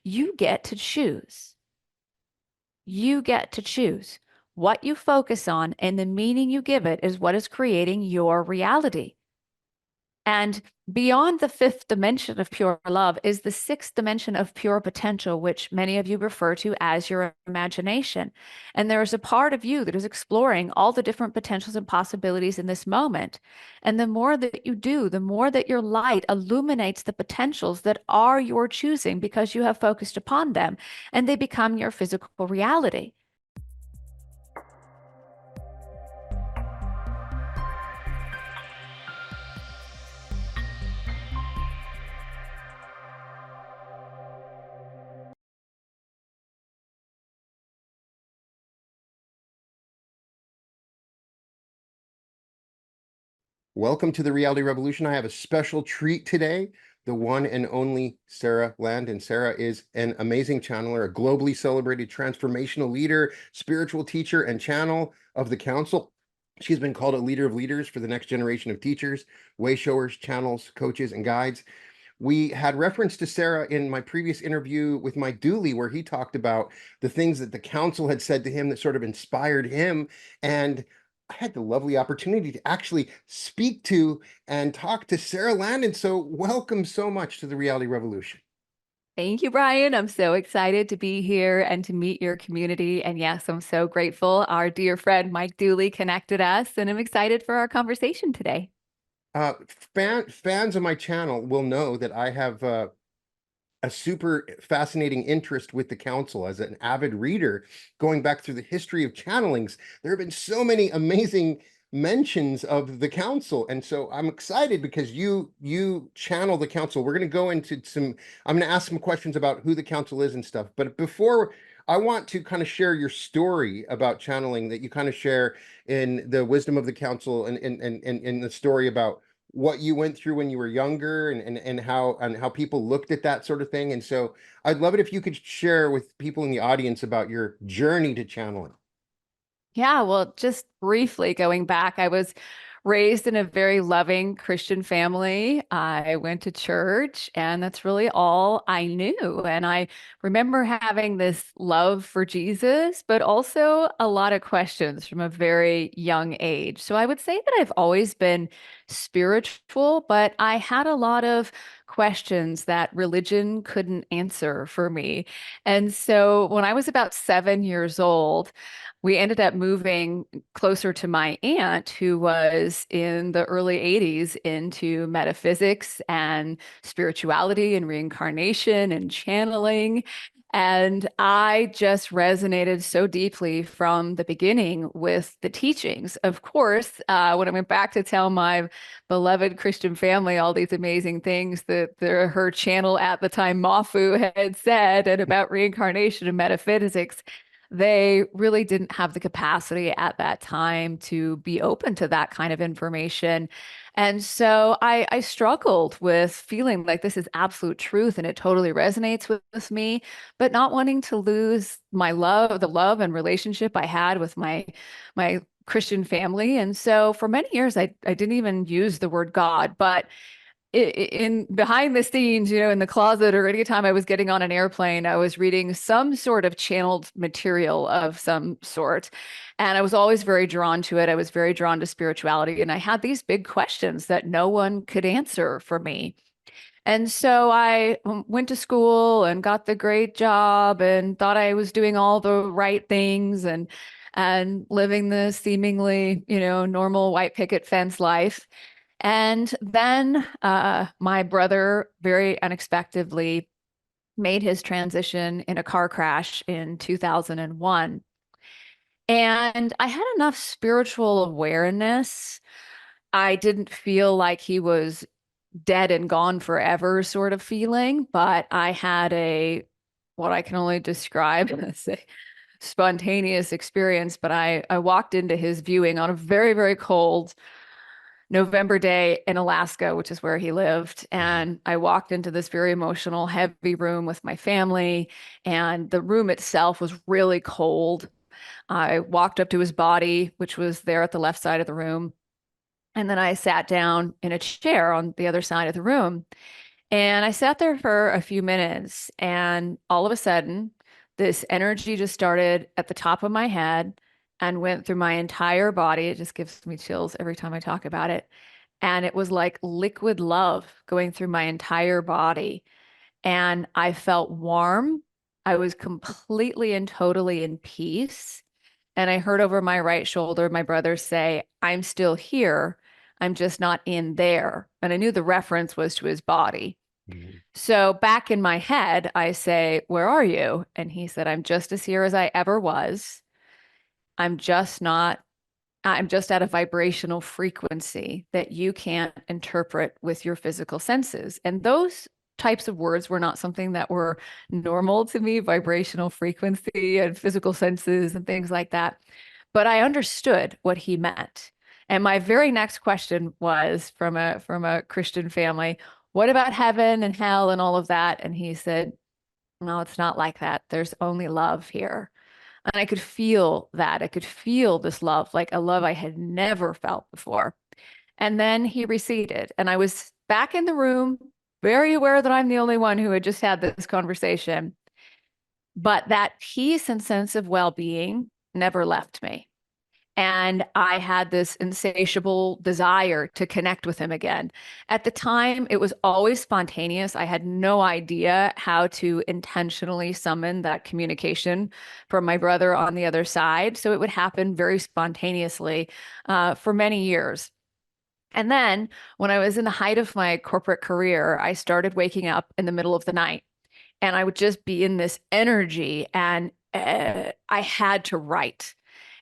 You get to choose. You get to choose. What you focus on and the meaning you give it is what is creating your reality. And beyond the fifth dimension of pure love is the sixth dimension of pure potential, which many of you refer to as your imagination. And there is a part of you that is exploring all the different potentials and possibilities in this moment. And the more that you do, the more that your light illuminates the potentials that are your choosing because you have focused upon them, and they become your physical reality. Welcome to the Reality Revolution. I have a special treat today, the one and only Sara Landon. Sara is an amazing channeler, a globally celebrated transformational leader, spiritual teacher, and channel of the council. She's been called a leader of leaders for the next generation of teachers, wayshowers, channels, coaches, and guides. We had reference to Sara in my previous interview with Mike Dooley, where he talked about the things that the council had said to him that sort of inspired him. And I had the lovely opportunity to actually speak to and talk to Sara Landon. So welcome so much to the Reality Revolution. Thank you, Brian. I'm so excited to be here and to meet your community. And yes, I'm so grateful our dear friend Mike Dooley connected us, and I'm excited for our conversation today. Uh, fans of my channel will know that I have a super fascinating interest with the council as an avid reader, going back through the history of channelings. There have been so many amazing mentions of the council, and so I'm excited because you channel the council. We're going to go into I'm going to ask some questions about who the council is and stuff, but before, I want to kind of share your story about channeling that you kind of share in the wisdom of the council, and the story about what you went through when you were younger, and how people looked at that sort of thing. And so I'd love it if you could share with people in the audience about your journey to channeling. Yeah, well, just briefly going back, I was raised in a very loving Christian family. I went to church, and that's really all I knew. And I remember having this love for Jesus, but also a lot of questions from a very young age. So I would say that I've always been spiritual, but I had a lot of questions that religion couldn't answer for me. And so when I was about 7 years old, we ended up moving closer to my aunt, who was in the early 80s into metaphysics and spirituality and reincarnation and channeling. And I just resonated so deeply from the beginning with the teachings. Of course, when I went back to tell my beloved Christian family all these amazing things that her channel at the time, Mafu, had said and about reincarnation and metaphysics, they really didn't have the capacity at that time to be open to that kind of information. And so I struggled with feeling like this is absolute truth and it totally resonates with me, but not wanting to lose my love, the love and relationship I had with my Christian family. And so for many years, I didn't even use the word God, but in behind the scenes, in the closet, or anytime I was getting on an airplane, I was reading some sort of channeled material of some sort. And I was always very drawn to it. I was very drawn to spirituality. And I had these big questions that no one could answer for me. And so I went to school and got the great job and thought I was doing all the right things and living the seemingly, normal white picket fence life. And then my brother very unexpectedly made his transition in a car crash in 2001. And I had enough spiritual awareness. I didn't feel like he was dead and gone forever sort of feeling, but I had what I can only describe as a spontaneous experience. But I walked into his viewing on a very, very cold November day in Alaska, which is where he lived. And I walked into this very emotional, heavy room with my family, and the room itself was really cold. I walked up to his body, which was there at the left side of the room. And then I sat down in a chair on the other side of the room. And I sat there for a few minutes, and all of a sudden, this energy just started at the top of my head and went through my entire body. It just gives me chills every time I talk about it. And it was like liquid love going through my entire body. And I felt warm. I was completely and totally in peace. And I heard over my right shoulder my brother say, I'm still here. I'm just not in there. And I knew the reference was to his body. Mhm. So back in my head, I say, where are you? And he said, I'm just as here as I ever was. I'm just not, I'm just at a vibrational frequency that you can't interpret with your physical senses. And those types of words were not something that were normal to me, vibrational frequency and physical senses and things like that. But I understood what he meant. And my very next question was from a Christian family, what about heaven and hell and all of that? And he said, no, it's not like that. There's only love here. And I could feel that. I could feel this love, like a love I had never felt before. And then he receded, and I was back in the room, very aware that I'm the only one who had just had this conversation. But that peace and sense of well being never left me. And I had this insatiable desire to connect with him again. At the time, it was always spontaneous. I had no idea how to intentionally summon that communication from my brother on the other side. So it would happen very spontaneously for many years. And then when I was in the height of my corporate career, I started waking up in the middle of the night and I would just be in this energy and I had to write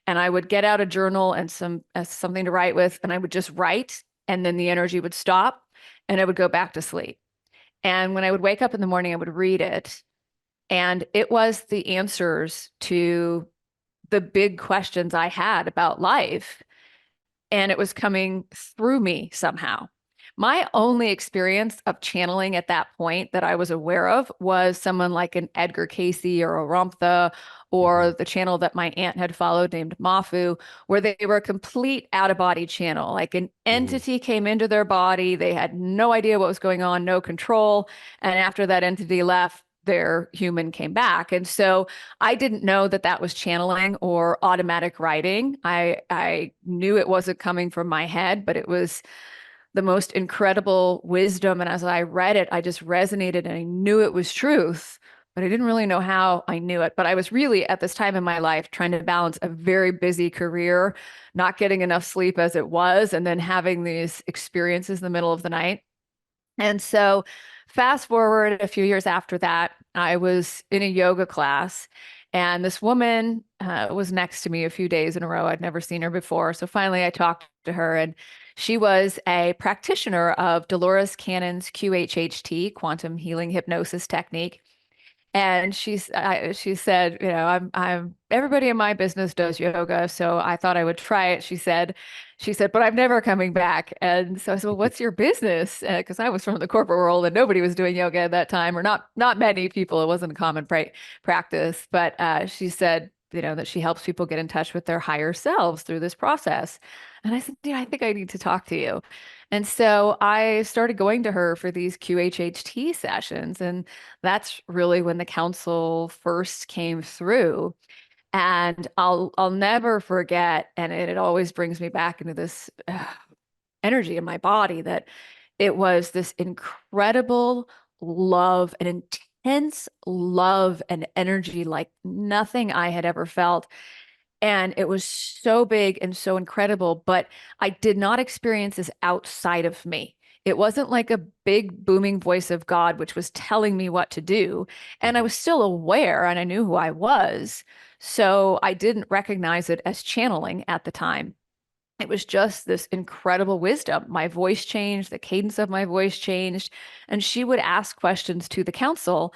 and I would get out a journal and something to write with, and I would just write, and then the energy would stop, and I would go back to sleep. And when I would wake up in the morning, I would read it, and it was the answers to the big questions I had about life and it was coming through me somehow. My only experience of channeling at that point that I was aware of was someone like an Edgar Casey or a Ramtha or Mhm. the channel that my aunt had followed named Mafu, where they were a complete out of body channel. Like an Mhm. entity came into their body, they had no idea what was going on, no control. And after that entity left, their human came back. And so I didn't know that that was channeling or automatic writing. I knew it wasn't coming from my head, but it was the most incredible wisdom. And as I read it, I just resonated and I knew it was truth, but I didn't really know how I knew it. But I was really at this time in my life trying to balance a very busy career, not getting enough sleep as it was, and then having these experiences in the middle of the night. And so, fast forward a few years after that, I was in a yoga class, and this woman was next to me a few days in a row. I'd never seen her before. So finally, I talked to her, and she was a practitioner of Dolores Cannon's QHHT, quantum healing hypnosis technique. And she said, you know, I'm everybody in my business does yoga, so I thought I would try it. She said, but I'm never coming back. And so I said, well, what's your business? Because I was from the corporate world and nobody was doing yoga at that time, or not many people. It wasn't a common practice. But she said, you know, that she helps people get in touch with their higher selves through this process. And I said, yeah, I think I need to talk to you. And so I started going to her for these QHHT sessions. And that's really when the council first came through. And I'll never forget, and it always brings me back into this energy in my body that it was this incredible love, an intense love and energy like nothing I had ever felt. And it was so big and so incredible, but I did not experience this outside of me. It wasn't like a big booming voice of God, which was telling me what to do. And I Mhm. was still aware and I knew who I was. So I didn't recognize it as channeling at the time. It was just this incredible wisdom. My voice changed, the cadence of my voice changed, and she would ask questions to the council,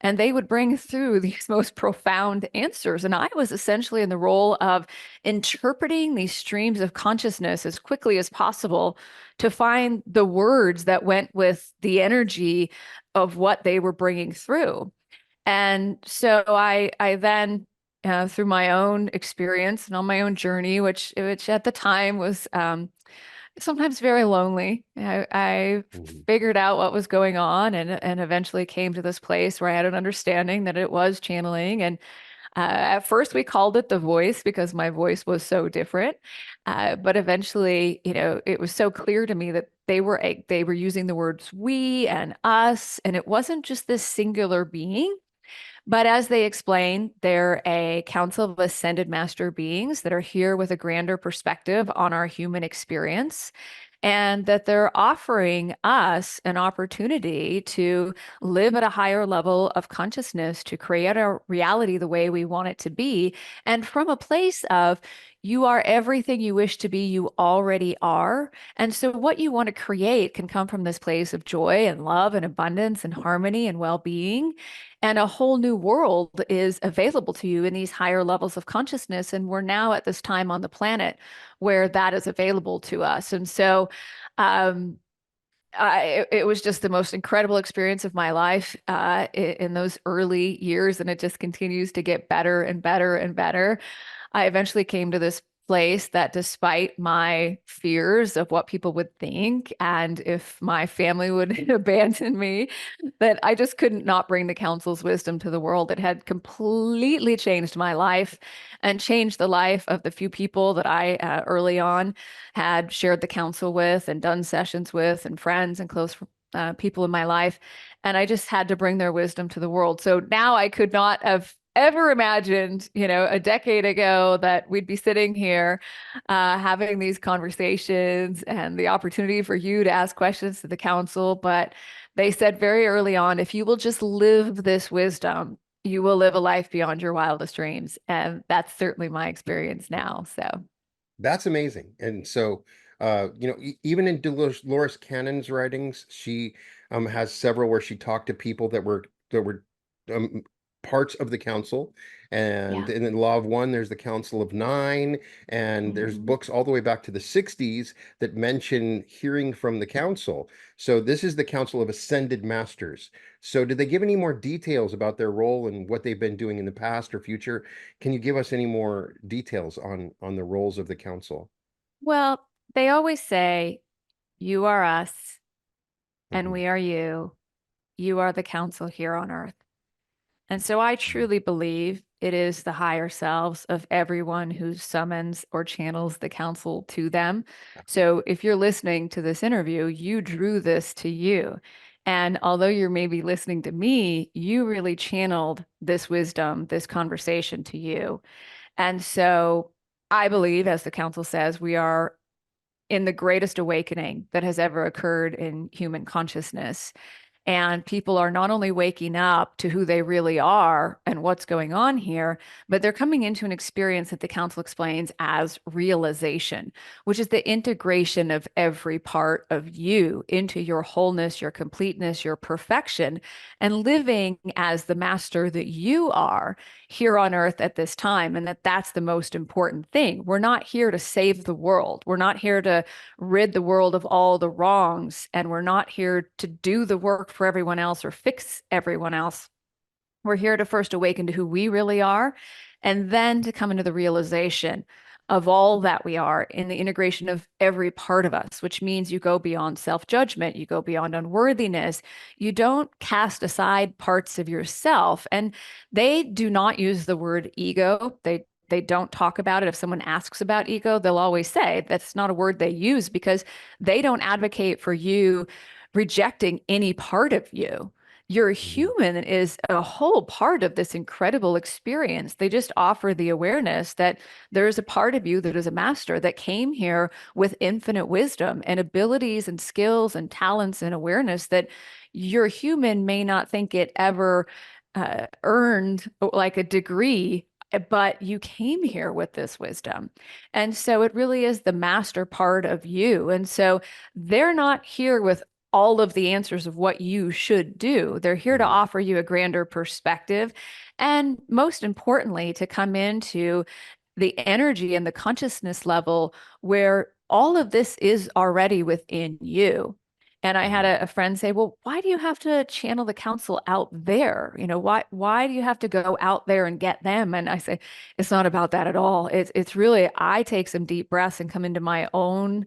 and they would bring through these most profound answers. And I was essentially in the role of interpreting these streams of consciousness as quickly as possible to find the words that went with the energy of what they were bringing through. And so I then through my own experience and on my own journey, which at the time was Sometimes very lonely. I Mhm. figured out what was going on and eventually came to this place where I had an understanding that it was channeling. And at first we called it the voice because my voice was so different. But eventually, it was so clear to me that they were using the words we and us, and it wasn't just this singular being. But as they explain, they're a council of ascended master beings that are here with a grander perspective on our human experience, and that they're offering us an opportunity to live at a higher level of consciousness, to create our reality the way we want it to be. And from a place of, you are everything you wish to be, you already are. And so, what you want to create can come from this place of joy and love and abundance and harmony and well being. And a whole new world is available to you in these higher levels of consciousness. And we're now at this time on the planet where that is available to us. And so, um, it was just the most incredible experience of my life in those early years, and it just continues to get better and better and better. I eventually came to this place that despite my fears of what people would think and if my family would abandon me, that I just couldn't not bring the council's wisdom to the world. It had completely changed my life and changed the life of the few people that I early on had shared the council with and done sessions with, and friends and close people in my life. And I just had to bring their wisdom to the world. So now I could not have ever imagined, a decade ago that we'd be sitting here having these conversations and the opportunity for you to ask questions to the council. But they said very early on, if you will just live this wisdom, you will live a life beyond your wildest dreams. And that's certainly my experience now. So, That's amazing. And so, even in Dolores Cannon's writings, she has several where she talked to people that were um, parts of the council. And yeah. in the Law of One, there's the Council of Nine, and there's Mhm. books all the way back to the 60s that mention hearing from the council. So this is the Council of Ascended Masters. So did they give any more details about their role and what they've been doing in the past or future? Can you give us any more details on the roles of the council? Well, they always say, you are us and Mhm. we are you. You are the council here on earth. And so I truly believe it is the higher selves of everyone who summons or channels the council to them. So if you're listening to this interview, you drew this to you. And although you're maybe listening to me, you really channeled this wisdom, this conversation to you. And so I believe, as the council says, we are in the greatest awakening that has ever occurred in human consciousness. And people are not only waking up to who they really are and what's going on here, but they're coming into an experience that the council explains as realization, which is the integration of every part of you into your wholeness, your completeness, your perfection, and living as the master that you are here on earth at this time. And that's the most important thing. We're not here to save the world. We're not here to rid the world of all the wrongs. And we're not here to do the work for everyone else or fix everyone else. We're here to first awaken to who we really are, and then to come into the realization of all that we are in the integration of every part of us, which means you go beyond self judgment, you go beyond unworthiness. You don't cast aside parts of yourself. And they do not use the word ego. They don't talk about it. If someone asks about ego, they'll always say that's not a word they use because they don't advocate for you rejecting any part of you. Your Mhm. human is a whole part of this incredible experience. They just offer the awareness that there's a part of you that is a master that came here with infinite wisdom and abilities and skills and talents and awareness that your human may not think it ever earned like a degree, but you came here with this wisdom. And so it really is the master part of you. And so they're not here with all of the answers of what you should do. They're here to Mhm. offer you a grander perspective. And most importantly, to come into the energy and the consciousness level where all of this is already within you. And I had Mhm. a friend say, "Well, why do you have to channel the council out there? Why do you have to go out there and get them?" And I say, "It's not about that at all. It's really I take some deep breaths and come into my own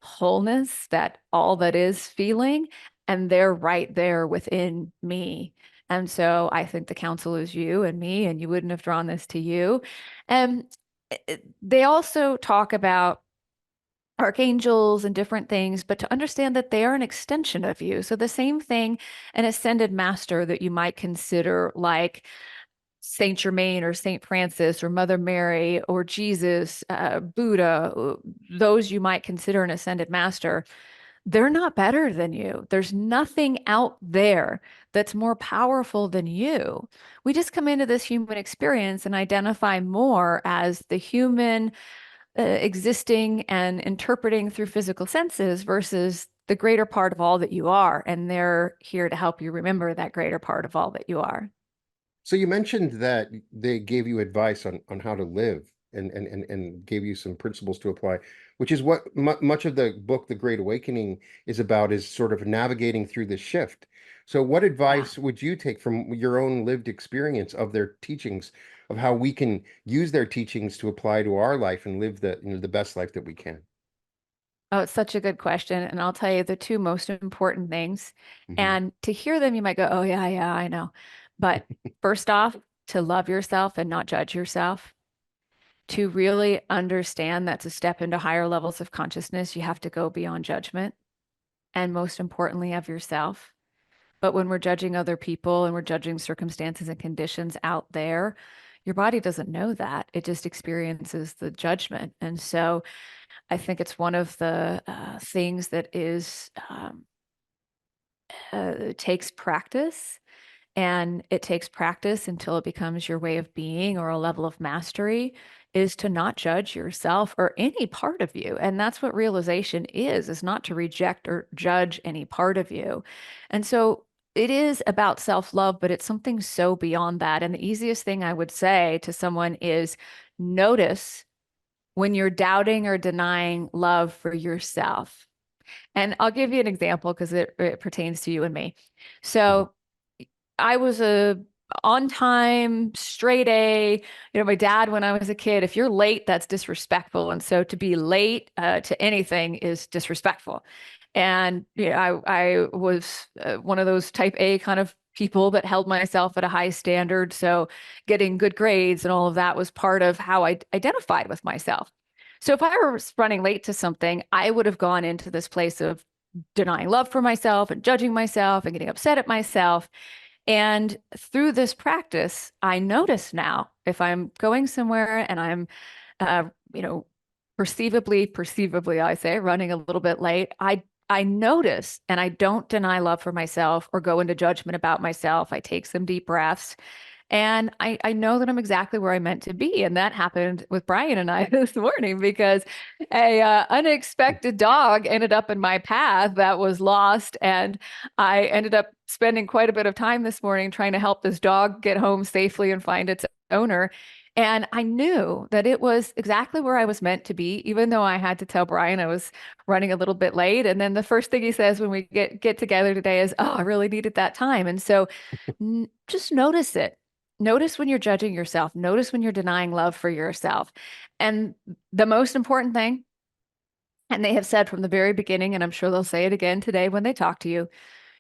wholeness, that all that is feeling, and they're right there within me. And so I think the council is you and me, and you wouldn't have drawn this to you. And they also talk about archangels and different things, but to understand that they are an extension of you. So the same thing, an ascended master that you might consider like Saint Germain or Saint Francis or Mother Mary or Jesus, Buddha, those you might consider an ascended master, they're not better than you. There's nothing out there that's more powerful than you. We just come into this human experience and identify more as the human existing and interpreting through physical senses versus the greater part of all that you are. And they're here to help you remember that greater part of all that you are. So you mentioned that they gave you advice on how to live and gave you some principles to apply, which is what much of the book, The Great Awakening, is about, is sort of navigating through this shift. So what Yeah. advice would you take from your own lived experience of their teachings, of how we can use their teachings to apply to our life and live the best life that we can? Oh, it's such a good question. And I'll tell you the two most important things. Mhm. And to hear them, you might go, oh, yeah, yeah, I know. But first off, to love yourself and not judge yourself. To really understand that to step into higher levels of consciousness, you have to go beyond judgment. And most importantly, of yourself. But when we're judging other people and we're judging circumstances and conditions out there, your body doesn't know that. It just experiences the judgment. And so I think it's one of the things that is takes practice, and it takes practice until it becomes your way of being or a level of mastery, is to not judge yourself or any part of you. And that's what realization is not to reject or judge any part of you. And so it is about self-love, but it's something so beyond that. And the easiest thing I would say to someone is notice when you're doubting or denying love for yourself. And I'll give you an example because it pertains to you and me. Mhm. So I was a on time, straight A. My dad, when I was a kid, if you're late, that's disrespectful. And so to be late to anything is disrespectful. And I was one of those type A kind of people that held myself at a high standard. So getting good grades and all of that was part of how I identified with myself. So if I was running late to something, I would have gone into this place of denying love for myself and judging myself and getting upset at myself. And through this practice, I notice now if I'm going somewhere and I'm, uh, you know, perceivably, I say, running a little bit late, I notice and I don't deny love for myself or go into judgment about myself. I take some deep breaths and I know that I'm exactly where I meant to be. And that happened with Brian and I this morning because a unexpected dog ended up in my path that was lost. And I ended up spending quite a bit of time this morning trying to help this dog get home safely and find its owner. And I knew that it was exactly where I was meant to be, even though I had to tell Brian I was running a little bit late. And then the first thing he says when we get together today is, "Oh, I really needed that time." And so just notice it. Notice when you're judging yourself. Notice when you're denying love for yourself. And the most important thing, and they have said from the very beginning, and I'm sure they'll say it again today when they talk to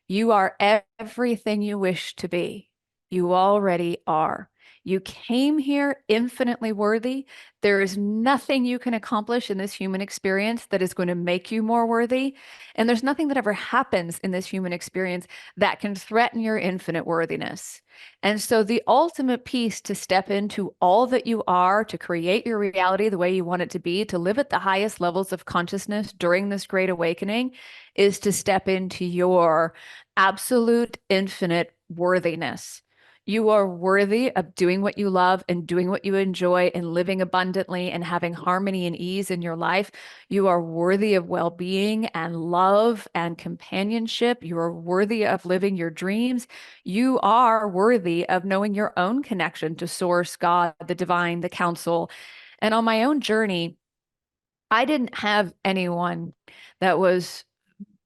you are everything you wish to be. You already are. You came here infinitely worthy. There is nothing you can accomplish in this human experience that is going to make you more worthy. And there's nothing that ever happens in this human experience that can threaten your infinite worthiness. And so, the ultimate piece to step into all that you are, to create your reality the way you want it to be, to live at the highest levels of consciousness during this great awakening, is to step into your absolute infinite worthiness. You are worthy of doing what you love and doing what you enjoy and living abundantly and having harmony and ease in your life. You are worthy of well being and love and companionship. You are worthy of living your dreams. You are worthy of knowing your own connection to Source, God, the divine, the council. And on my own journey, I didn't have anyone that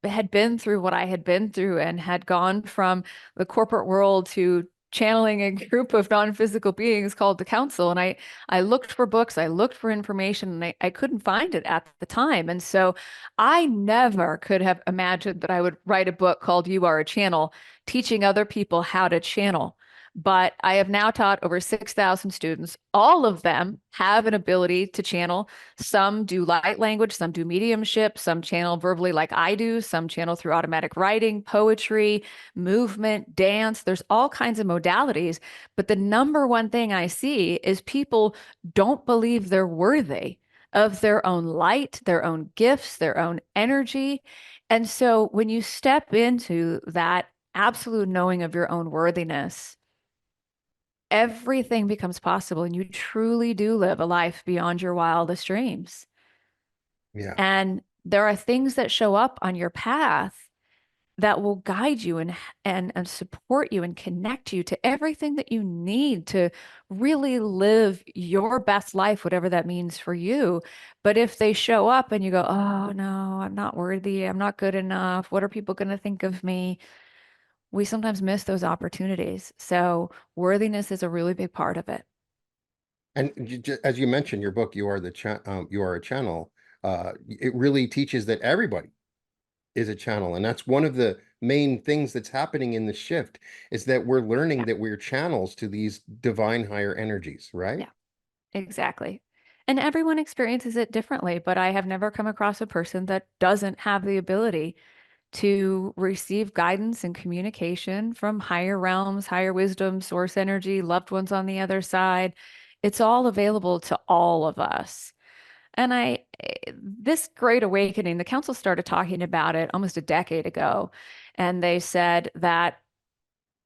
had been through what I had been through and had gone from the corporate world to channeling a group of non-physical beings called the council. And I looked for books, I looked for information, and I couldn't find it at the time. And so I never could have imagined that I would write a book called You Are a Channel, teaching other people how to channel. But I have now taught over 6,000 students. All of them have an ability to channel. Some do light language, some do mediumship, some channel verbally like I do, some channel through automatic writing, poetry, movement, dance. There's all kinds of modalities. But the number one thing I see is people don't believe they're worthy of their own light, their own gifts, their own energy. And so when you step into that absolute knowing of your own worthiness, everything becomes possible and you truly do live a life beyond your wildest dreams. Yeah. And there are things that show up on your path that will guide you and support you and connect you to everything that you need to really live your best life, whatever that means for you. But if they show up and you go, oh no, I'm not worthy, I'm not good enough, what are people going to think of me? We sometimes miss those opportunities. So worthiness is a really big part of it. And as you mentioned, your book, You Are a Channel, it really teaches that everybody is a channel. And that's one of the main things that's happening in the shift is that we're learning Yeah, that we're channels to these divine higher energies, right? yeah, exactly. And everyone experiences it differently, but I have never come across a person that doesn't have the ability to receive guidance and communication from higher realms, higher wisdom, source energy, loved ones on the other side. It's all available to all of us. And this great awakening, the council started talking about it almost a decade ago. And they said that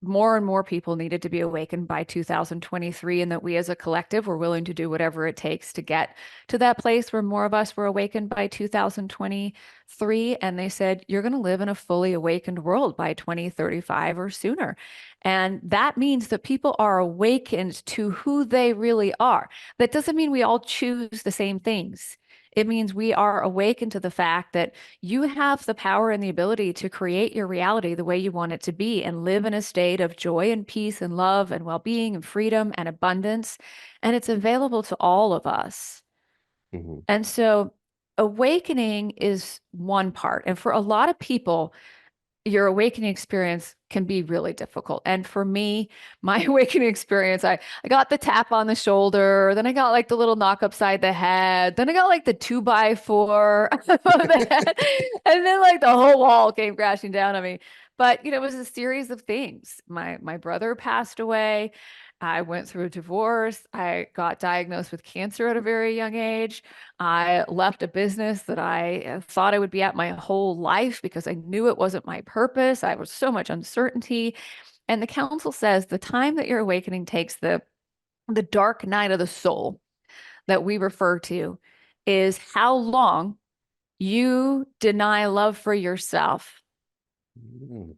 more and more people needed to be awakened by 2023, and that we as a collective were willing to do whatever it takes to get to that place where more of us were awakened by 2023. And they said, you're going to live in a fully awakened world by 2035 or sooner. And that means that people are awakened to who they really are. That doesn't mean we all choose the same things. It means we are awakened to the fact that you have the power and the ability to create your reality the way you want it to be and live in a state of joy and peace and love and well-being and freedom and abundance. And it's available to all of us. Mhm. And so awakening is one part. And for a lot of people, your awakening experience can be really difficult. And for me, my awakening experience, I got the tap on the shoulder, then I got like the little knock upside the head, then I got like the 2x4 above the head, and then like the whole wall came crashing down on me. But it was a series of things. My brother passed away. I went through a divorce. I got diagnosed with cancer at a very young age. I left a business that I thought I would be at my whole life because I knew it wasn't my purpose. I was so much uncertainty. And the council says the time that your awakening takes, the dark night of the soul that we refer to, is how long you deny love for yourself. Mm,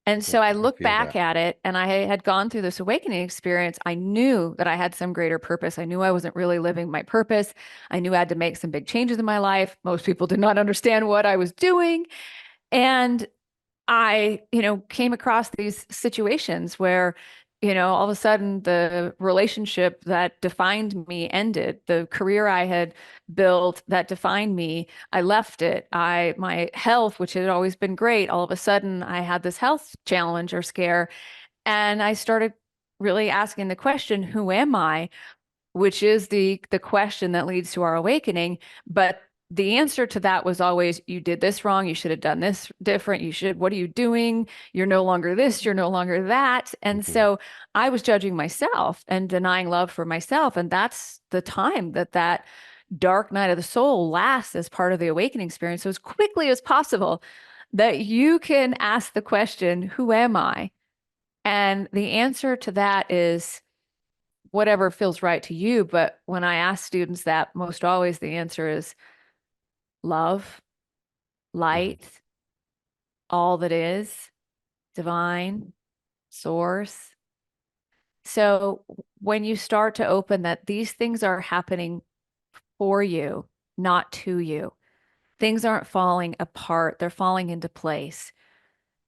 And yeah, so I I look feel back that. at it and I had gone through this awakening experience. I knew that I had some greater purpose. I knew I wasn't really living my purpose. I knew I had to make some big changes in my life. Most people did not understand what I was doing. And I, came across these situations where, all of a sudden the relationship that defined me ended. The career I had built that defined me, I left it. My health, which had always been great, all of a sudden I had this health challenge or scare. And I started really asking the question, who am I? Which is the question that leads to our awakening. But the answer to that was always, you did this wrong. You should have done this different. What are you doing? You're no longer this, you're no longer that. And Mhm. so I was judging myself and denying love for myself. And that's the time that dark night of the soul lasts as part of the awakening experience. So as quickly as possible, that you can ask the question, who am I? And the answer to that is whatever feels right to you. But when I ask students that, most always the answer is love, Mhm. light, all that is, divine, source. So when you start to open that these things are happening for you, not to you, things aren't falling apart, they're falling into place.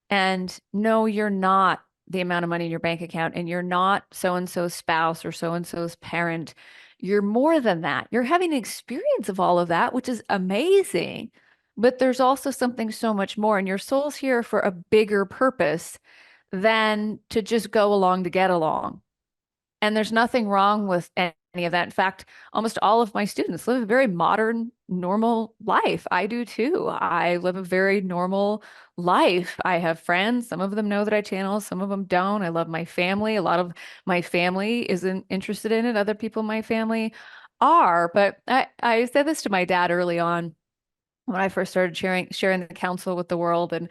And no, you're not the amount of money in your bank account and you're not so and so's spouse or so and so's parent. You're more than that. You're having an experience of all of that, which is amazing. But there's also something so much more, and your soul's here for a bigger purpose than to just go along to get along. And there's nothing wrong with any of that. In fact, almost all of my students live a very modern, normal life. I do too. I live a very normal life. I have friends. Some of them know that I channel, some of them don't. I love my family. A lot of my family isn't interested in it. Other people in my family are. But I said this to my dad early on when I first started sharing the counsel with the world. And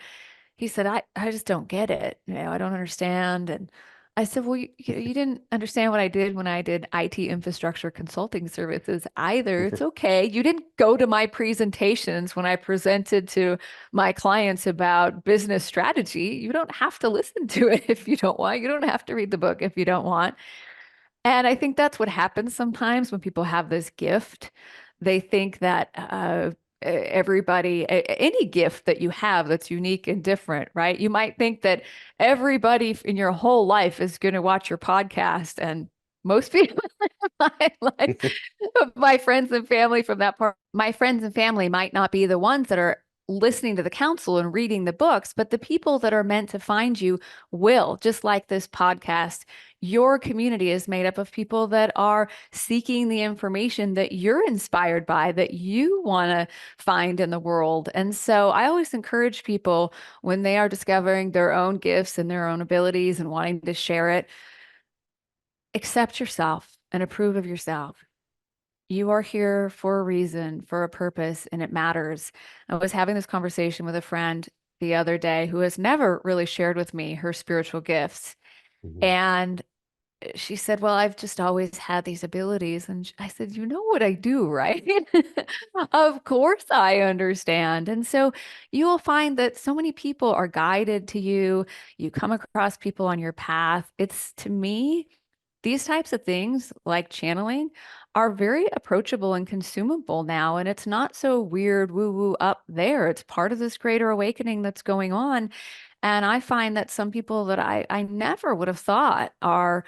he said, I just don't get it. I don't understand. And I said, well, you didn't understand what I did when I did IT infrastructure consulting services either. It's okay. You didn't go to my presentations when I presented to my clients about business strategy. You don't have to listen to it if you don't want. You don't have to read the book if you don't want. And I think that's what happens sometimes when people have this gift. They think that any gift that you have that's unique and different, right? You might think that everybody in your whole life is going to watch your podcast, and most people in my life, my friends and family from that part, my friends and family might not be the ones that are listening to the counsel and reading the books, but the people that are meant to find you will, just like this podcast. Your community is made up of people that are seeking the information that you're inspired by, that you want to find in the world. And so I always encourage people when they are discovering their own gifts and their own abilities and wanting to share it, accept yourself and approve of yourself. You are here for a reason, for a purpose, and it matters. I was having this conversation with a friend the other day who has never really shared with me her spiritual gifts. Mhm. And she said, well, I've just always had these abilities. And I said, you know what I do, right? Of course I understand. And so you will find that so many people are guided to you. You come across people on your path. It's, to me, these types of things like channeling are very approachable and consumable now. And it's not so weird, woo woo up there. It's part of this greater awakening that's going on. And I find that some people that I never would have thought are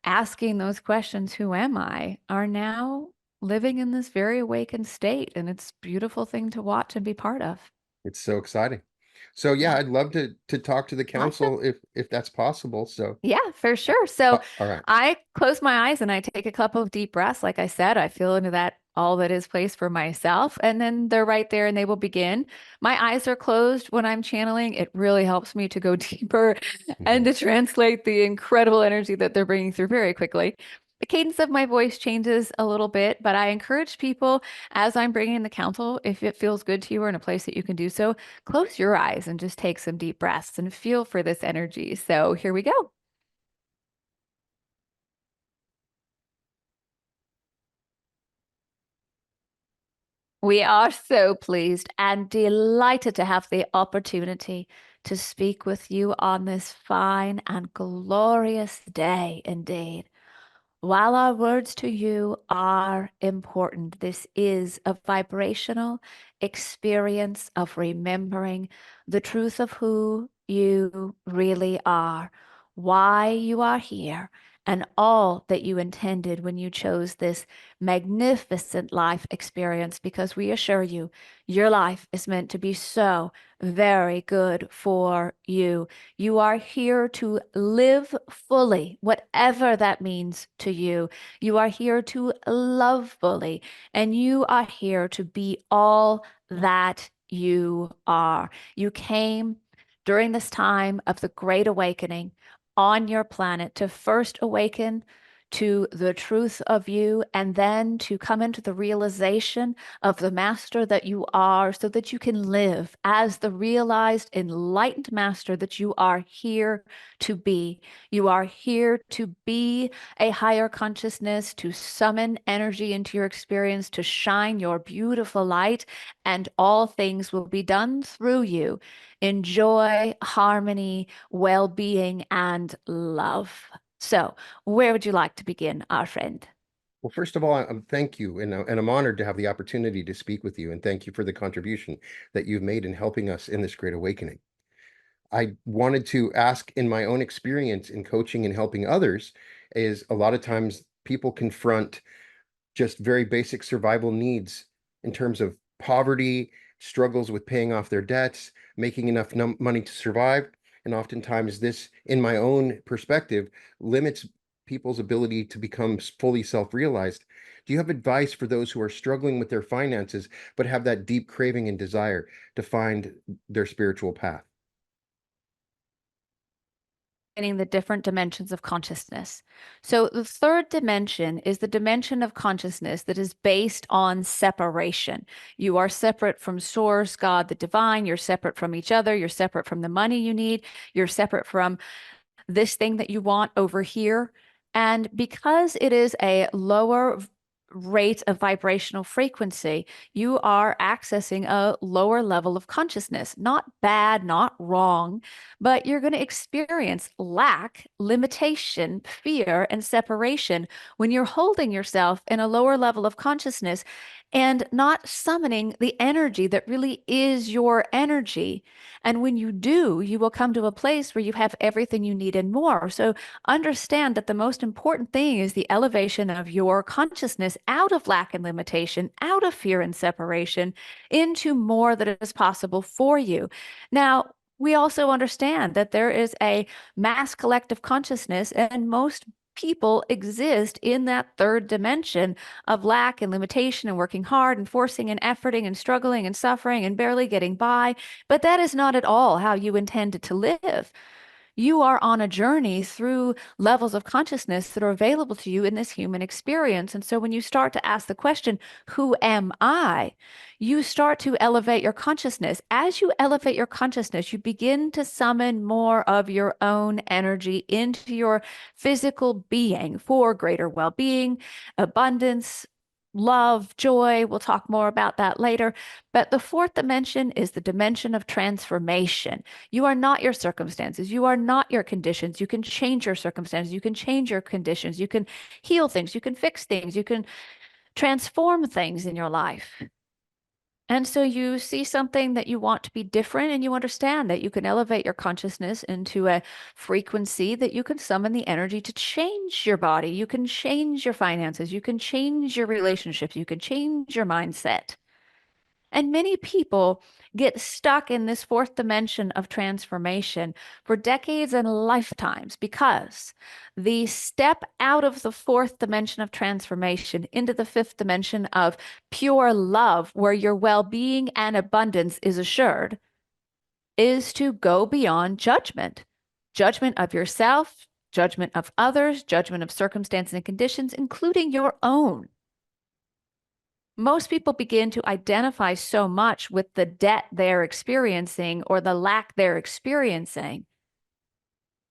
asking those questions, who am I, are now living in this very awakened state. And it's a beautiful thing to watch and be part of. It's so exciting. So yeah, Yeah. I'd love to talk to the Awesome. council if that's possible. So Yeah, for sure. So all right. I close my eyes and I take a couple of deep breaths. Like I said, I feel into that all that is place for myself. And then they're right there and they will begin. My eyes are closed when I'm channeling. It really helps me to go deeper and Mhm. to translate the incredible energy that they're bringing through very quickly. The cadence of my voice changes a little bit, but I encourage people as I'm bringing the counsel, if it feels good to you or in a place that you can do so, close your eyes and just take some deep breaths and feel for this energy. So here we go. We are so pleased and delighted to have the opportunity to speak with you on this fine and glorious day indeed. While our words to you are important, this is a vibrational experience of remembering the truth of who you really are, why you are here, and all that you intended when you chose this magnificent life experience. Because we assure you, your life is meant to be so very good for you. You are here to live fully, whatever that means to you. You are here to love fully, and you are here to be all that you are. You came during this time of the Great Awakening on your planet to first awaken to the truth of you and then to come into the realization of the master that you are so that you can live as the realized enlightened master that you are here to be. You are here to be a higher consciousness, to summon energy into your experience, to shine your beautiful light, and all things will be done through you in joy, harmony, well-being, and love. So, where would you like to begin, our friend? Well, first of all, thank you, and I'm honored to have the opportunity to speak with you, and thank you for the contribution that you've made in helping us in this great awakening. I wanted to ask in my own experience in coaching and helping others is a lot of times people confront just very basic survival needs in terms of poverty, struggles with paying off their debts, making enough money to survive. And oftentimes, this, in my own perspective, limits people's ability to become fully self realized. Do you have advice for those who are struggling with their finances, but have that deep craving and desire to find their spiritual path? The different dimensions of consciousness. So the third dimension is the dimension of consciousness that is based on separation. You are separate from source, God, the divine. You're separate from each other. You're separate from the money you need. You're separate from this thing that you want over here. And because it is a lower rate of vibrational frequency, you are accessing a lower level of consciousness. Not bad, not wrong, but you're going to experience lack, limitation, fear, and separation when you're holding yourself in a lower level of consciousness and not summoning the energy that really is your energy. And when you do, you will come to a place where you have everything you need and more. So understand that the most important thing is the elevation of your consciousness out of lack and limitation, out of fear and separation, into more that is possible for you. Now, we also understand that there is a mass collective consciousness, and most people exist in that third dimension of lack and limitation and working hard and forcing and efforting and struggling and suffering and barely getting by. But that is not at all how you intended to live. You are on a journey through levels of consciousness that are available to you in this human experience. And so when you start to ask the question, who am I? You start to elevate your consciousness. As you elevate your consciousness, you begin to summon more of your own energy into your physical being for greater well being, abundance, love, joy. We'll talk more about that later. But the fourth dimension is the dimension of transformation. You are not your circumstances. You are not your conditions. You can change your circumstances. You can change your conditions. You can heal things. You can fix things. You can transform things in your life. And so you see something that you want to be different, and you understand that you can elevate your consciousness into a frequency that you can summon the energy to change your body. You can change your finances. You can change your relationships. You can change your mindset. And many people get stuck in this fourth dimension of transformation for decades and lifetimes because the step out of the fourth dimension of transformation into the fifth dimension of pure love, where your well being and abundance is assured, is to go beyond judgment, judgment of yourself, judgment of others, judgment of circumstances and conditions, including your own. Most people begin to identify so much with the debt they're experiencing or the lack they're experiencing.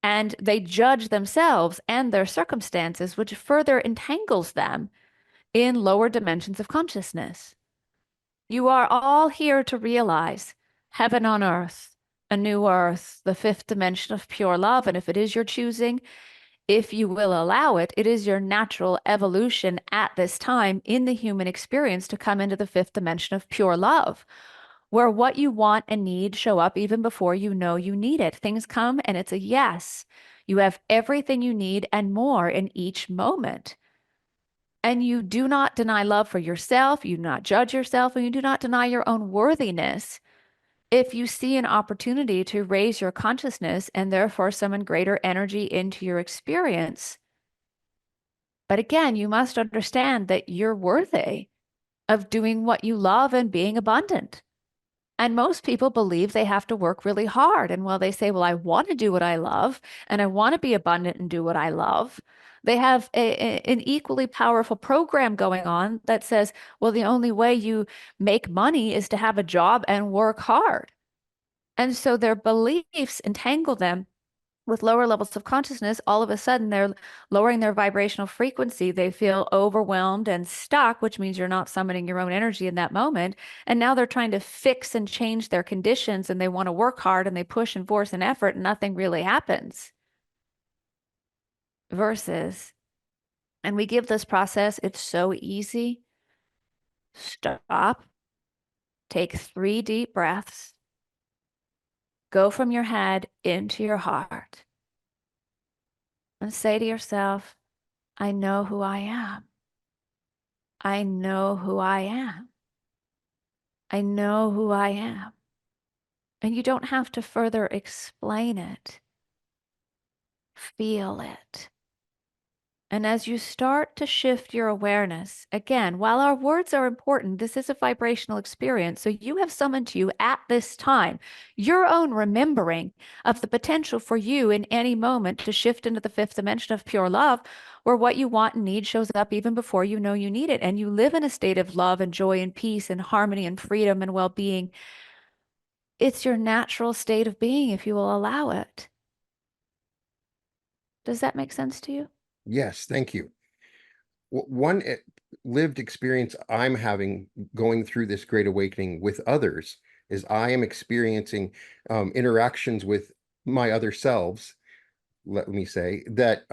And they judge themselves and their circumstances, which further entangles them in lower dimensions of consciousness. You are all here to realize heaven on earth, a new earth, the fifth dimension of pure love. And if it is your choosing, if you will allow it, it is your natural evolution at this time in the human experience to come into the fifth dimension of pure love, where what you want and need show up even before you know you need it. Things come and it's a yes. You have everything you need and more in each moment. And you do not deny love for yourself, you do not judge yourself, and you do not deny your own worthiness if you see an opportunity to raise your consciousness and therefore summon greater energy into your experience. But again, you must understand that you're worthy of doing what you love and being abundant. And most people believe they have to work really hard. And while they say, well, I want to do what I love and I want to be abundant and do what I love, they have an equally powerful program going on that says, well, the only way you make money is to have a job and work hard. And so their beliefs entangle them with lower levels of consciousness. All of a sudden, they're lowering their vibrational frequency. They feel overwhelmed and stuck, which means you're not summoning your own energy in that moment. And now they're trying to fix and change their conditions, and they want to work hard and they push and force and effort, and nothing really happens. Versus, and we give this process, it's so easy. Stop, take 3 deep breaths, Go from your head into your heart and say to yourself, I know who I am. I know who I am. I know who I am. And you don't have to further explain it. Feel it. And as you start to shift your awareness, again, while our words are important, this is a vibrational experience. So you have summoned to you at this time your own remembering of the potential for you in any moment to shift into the fifth dimension of pure love, where what you want and need shows up even before you know you need it. And you live in a state of love and joy and peace and harmony and freedom and well being. It's your natural state of being if you will allow it. Does that make sense to you? Yes, thank you. One lived experience I'm having going through this great awakening with others is I am experiencing interactions with my other selves, let me say, that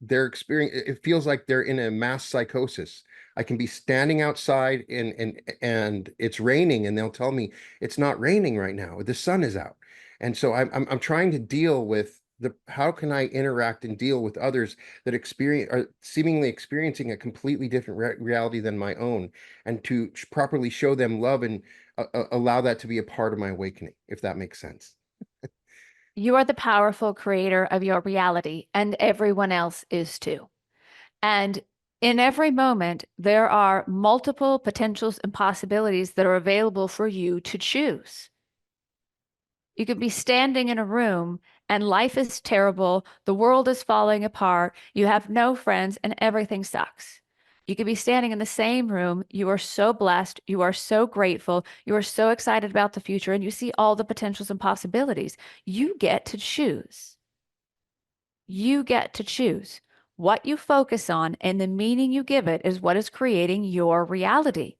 they're experiencing, it feels like they're in a mass psychosis. I can be standing outside and it's raining and they'll tell me it's not raining right now, the sun is out. And so I'm trying to deal with the how can I interact and deal with others that experience are seemingly experiencing a completely different reality than my own, and to properly show them love and allow that to be a part of my awakening, if that makes sense. You are the powerful creator of your reality, and everyone else is too. And in every moment, there are multiple potentials and possibilities that are available for you to choose. You could be standing in a room and life is terrible, the world is falling apart, you have no friends, and everything sucks. You could be standing in the same room, you are so blessed, you are so grateful, you are so excited about the future, and you see all the potentials and possibilities. You get to choose. You get to choose. What you focus on and the meaning you give it is what is creating your reality.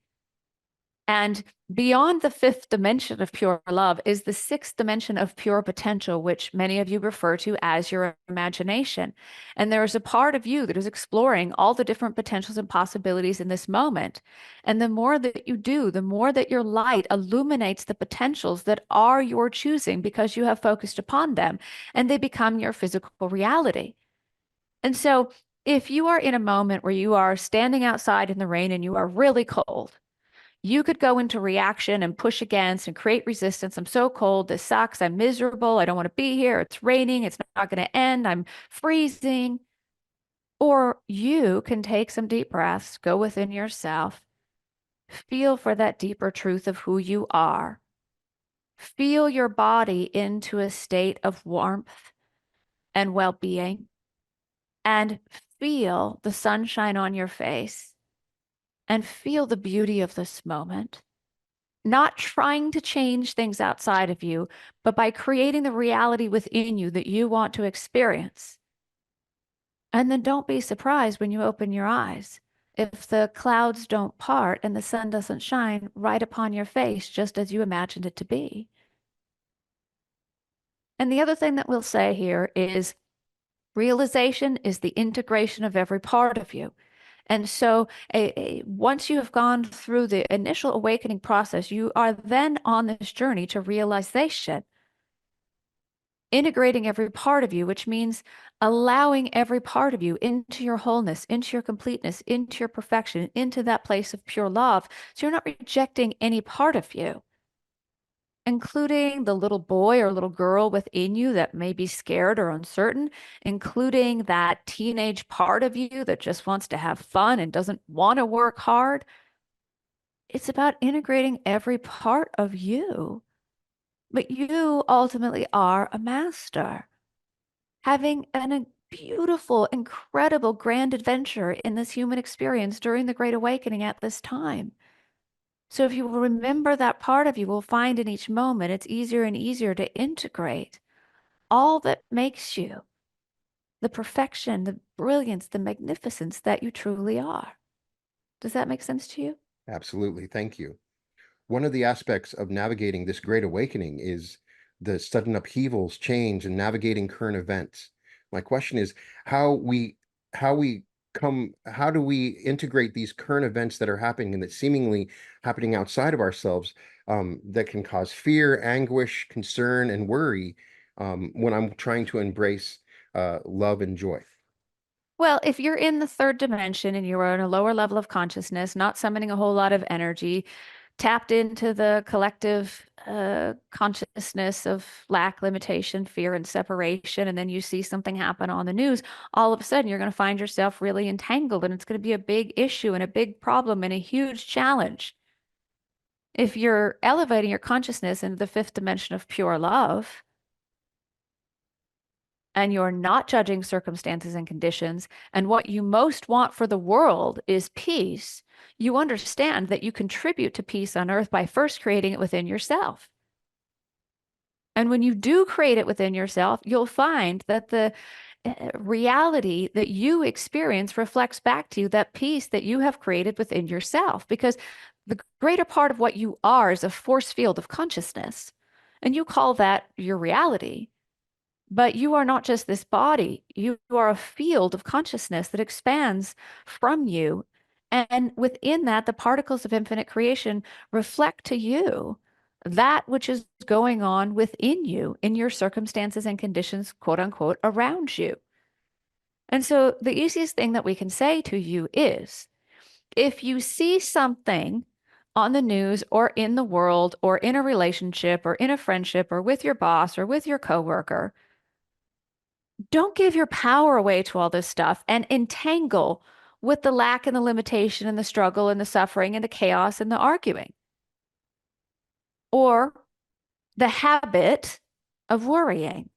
And beyond the fifth dimension of pure love is the sixth dimension of pure potential, which many of you refer to as your imagination. And there is a part of you that is exploring all the different potentials and possibilities in this moment. And the more that you do, the more that your light illuminates the potentials that are your choosing because you have focused upon them, and they become your physical reality. And so if you are in a moment where you are standing outside in the rain and you are really cold, you could go into reaction and push against and create resistance. I'm so cold. This sucks. I'm miserable. I don't want to be here. It's raining. It's not going to end. I'm freezing. Or you can take some deep breaths, go within yourself, feel for that deeper truth of who you are. Feel your body into a state of warmth and well being, and feel the sunshine on your face and feel the beauty of this moment. Not trying to change things outside of you, but by creating the reality within you that you want to experience. And then don't be surprised when you open your eyes if the clouds don't part and the sun doesn't shine right upon your face just as you imagined it to be. And the other thing that we'll say here is realization is the integration of every part of you. And so once you have gone through the initial awakening process, you are then on this journey to realization, integrating every part of you, which means allowing every part of you into your wholeness, into your completeness, into your perfection, into that place of pure love. So you're not rejecting any part of you, including the little boy or little girl within you that may be scared or uncertain, including that teenage part of you that just wants to have fun and doesn't want to work hard. It's about integrating every part of you. But you ultimately are a master, having a beautiful, incredible, grand adventure in this human experience during the Great Awakening at this time. So if you will remember that part of you, will find in each moment it's easier and easier to integrate all that makes you the perfection, the brilliance, the magnificence that you truly are. Does that make sense to you? Absolutely. Thank you. One of the aspects of navigating this great awakening is the sudden upheavals, change, and navigating current events. My question is how we how do we integrate these current events that are happening and that seemingly happening outside of ourselves that can cause fear, anguish, concern, and worry when I'm trying to embrace love and joy. Well, if you're in the third dimension and you're on a lower level of consciousness, not summoning a whole lot of energy, tapped into the collective consciousness of lack, limitation, fear, and separation, and then you see something happen on the news, all of a sudden you're going to find yourself really entangled, and it's going to be a big issue and a big problem and a huge challenge. If you're elevating your consciousness into the fifth dimension of pure love, and you're not judging circumstances and conditions, and what you most want for the world is peace, you understand that you contribute to peace on earth by first creating it within yourself. And when you do create it within yourself, you'll find that the reality that you experience reflects back to you that peace that you have created within yourself, because the greater part of what you are is a force field of consciousness. And you call that your reality. But you are not just this body, you are a field of consciousness that expands from you. And within that, the particles of infinite creation reflect to you that which is going on within you in your circumstances and conditions, quote unquote, around you. And so the easiest thing that we can say to you is if you see something on the news or in the world or in a relationship or in a friendship or with your boss or with your coworker, don't give your power away to all this stuff and entangle with the lack and the limitation and the struggle and the suffering and the chaos and the arguing or the habit of worrying.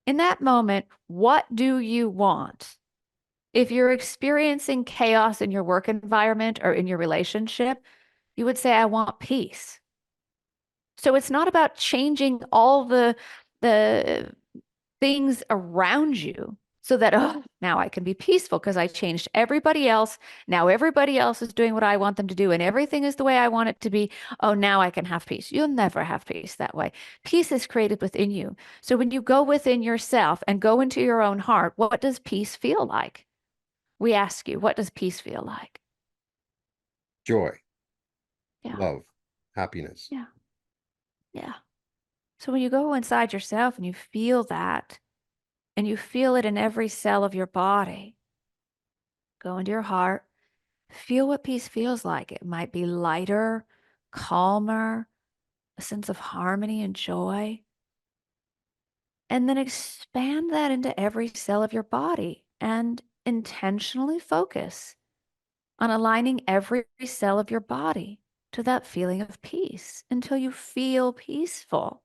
In that moment, what do you want? If you're experiencing chaos in your work environment or in your relationship, you would say, I want peace. So it's not about changing all the things around you so that, oh, now I can be peaceful because I changed everybody else. Now everybody else is doing what I want them to do, and everything is the way I want it to be. Oh, now I can have peace. You'll never have peace that way. Peace is created within you. So when you go within yourself and go into your own heart, what does peace feel like? We ask you, what does peace feel like? Joy, Yeah, love, happiness. yeah, yeah. So when you go inside yourself and you feel that, and you feel it in every cell of your body, go into your heart, feel what peace feels like. It might be lighter, calmer, a sense of harmony and joy. And then expand that into every cell of your body and intentionally focus on aligning every cell of your body to that feeling of peace until you feel peaceful.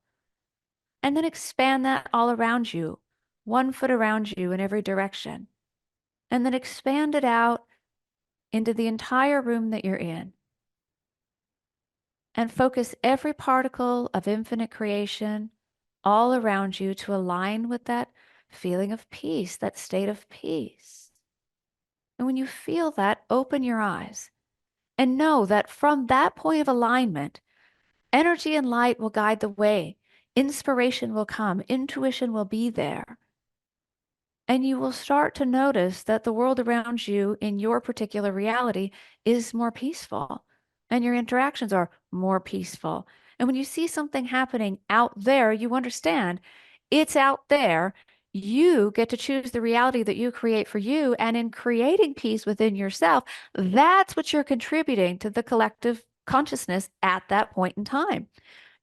And then expand that all around you, 1 foot around you in every direction. And then expand it out into the entire room that you're in. And focus every particle of infinite creation all around you to align with that feeling of peace, that state of peace. And when you feel that, open your eyes and know that from that point of alignment, energy and light will guide the way. Inspiration will come, intuition will be there. And you will start to notice that the world around you in your particular reality is more peaceful and your interactions are more peaceful. And when you see something happening out there, you understand it's out there. You get to choose the reality that you create for you. And in creating peace within yourself, that's what you're contributing to the collective consciousness at that point in time.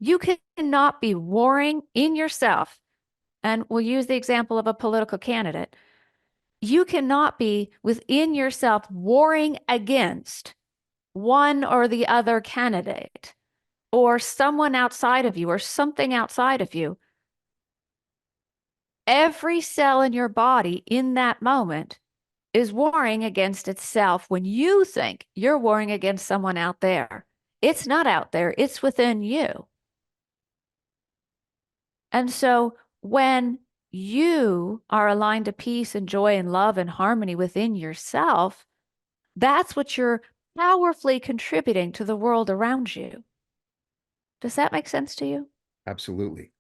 You cannot be warring in yourself, and we'll use the example of a political candidate. You cannot be within yourself warring against one or the other candidate or someone outside of you or something outside of you. Every cell in your body in that moment is warring against itself when you think you're warring against someone out there. It's not out there, it's within you. And so when you are aligned to peace and joy and love and harmony within yourself, that's what you're powerfully contributing to the world around you. Does that make sense to you? Absolutely.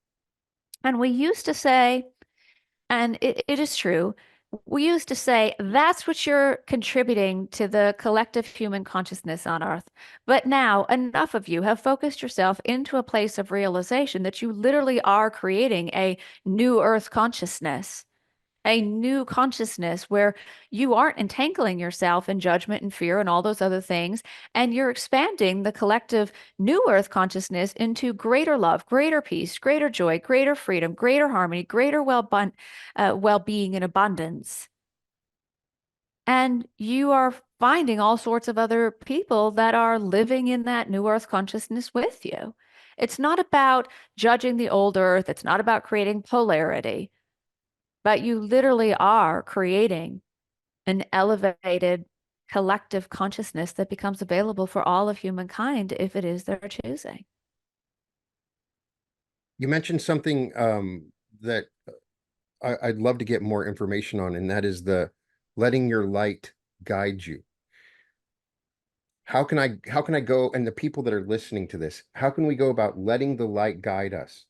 And we used to say, and it is true, We used to say that's what you're contributing to the collective human consciousness on Earth. But now enough of you have focused yourself into a place of realization that you literally are creating a new Earth consciousness, a new consciousness where you aren't entangling yourself in judgment and fear and all those other things. And you're expanding the collective new earth consciousness into greater love, greater peace, greater joy, greater freedom, greater harmony, greater well-being and abundance. And you are finding all sorts of other people that are living in that new earth consciousness with you. It's not about judging the old earth. It's not about creating polarity, but you literally are creating an elevated collective consciousness that becomes available for all of humankind if it is their choosing. You mentioned something that I'd love to get more information on, and that is the letting your light guide you. How can I go, and the people that are listening to this, how can we go about letting the light guide us?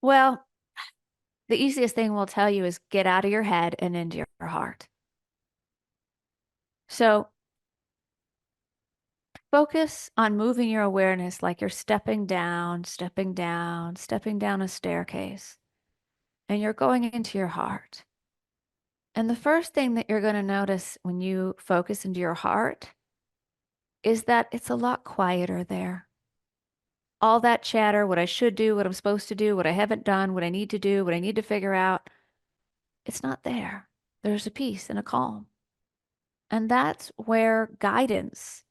Well, the easiest thing we'll tell you is get out of your head and into your heart. So focus on moving your awareness like you're stepping down, stepping down, stepping down a staircase, and you're going into your heart. And the first thing that you're going to notice when you focus into your heart is that it's a lot quieter there. All that chatter, what I should do, what I'm supposed to do, what I haven't done, what I need to do, what I need to figure out, it's not there. There's a peace and a calm. And that's where guidance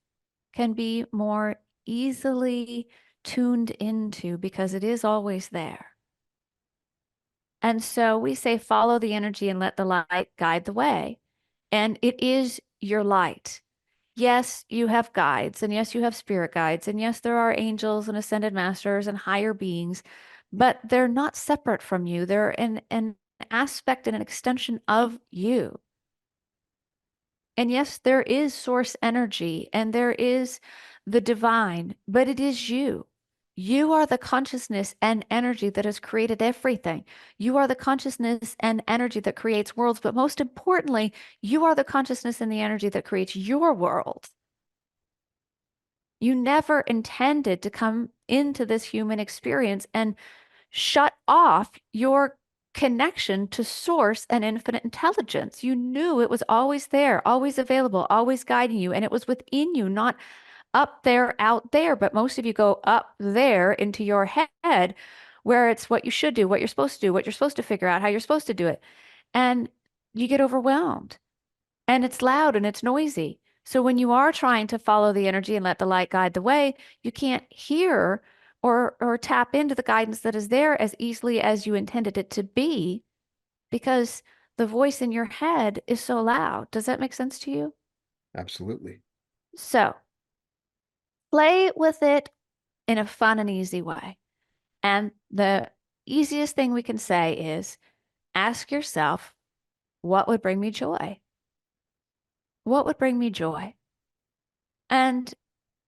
can be more easily tuned into because it is always there. And so we say, follow the energy and let the light guide the way. And it is your light. Yes, you have guides, and yes, you have spirit guides, and yes, there are angels and ascended masters and higher beings, but they're not separate from you. They're an aspect and an extension of you. And yes, there is source energy and there is the divine, but it is you. You are the consciousness and energy that has created everything. You are the consciousness and energy that creates worlds, but most importantly, you are the consciousness and the energy that creates your world. You never intended to come into this human experience and shut off your connection to source and infinite intelligence. You knew it was always there, always available, always guiding you, and it was within you, not up there, out there. But most of you go up there into your head where it's what you should do, what you're supposed to do, what you're supposed to figure out, how you're supposed to do it. And you get overwhelmed and it's loud and it's noisy. So when you are trying to follow the energy and let the light guide the way, you can't hear or tap into the guidance that is there as easily as you intended it to be because the voice in your head is so loud. Does that make sense to you? Absolutely. So play with it in a fun and easy way. And the easiest thing we can say is ask yourself, what would bring me joy? What would bring me joy? And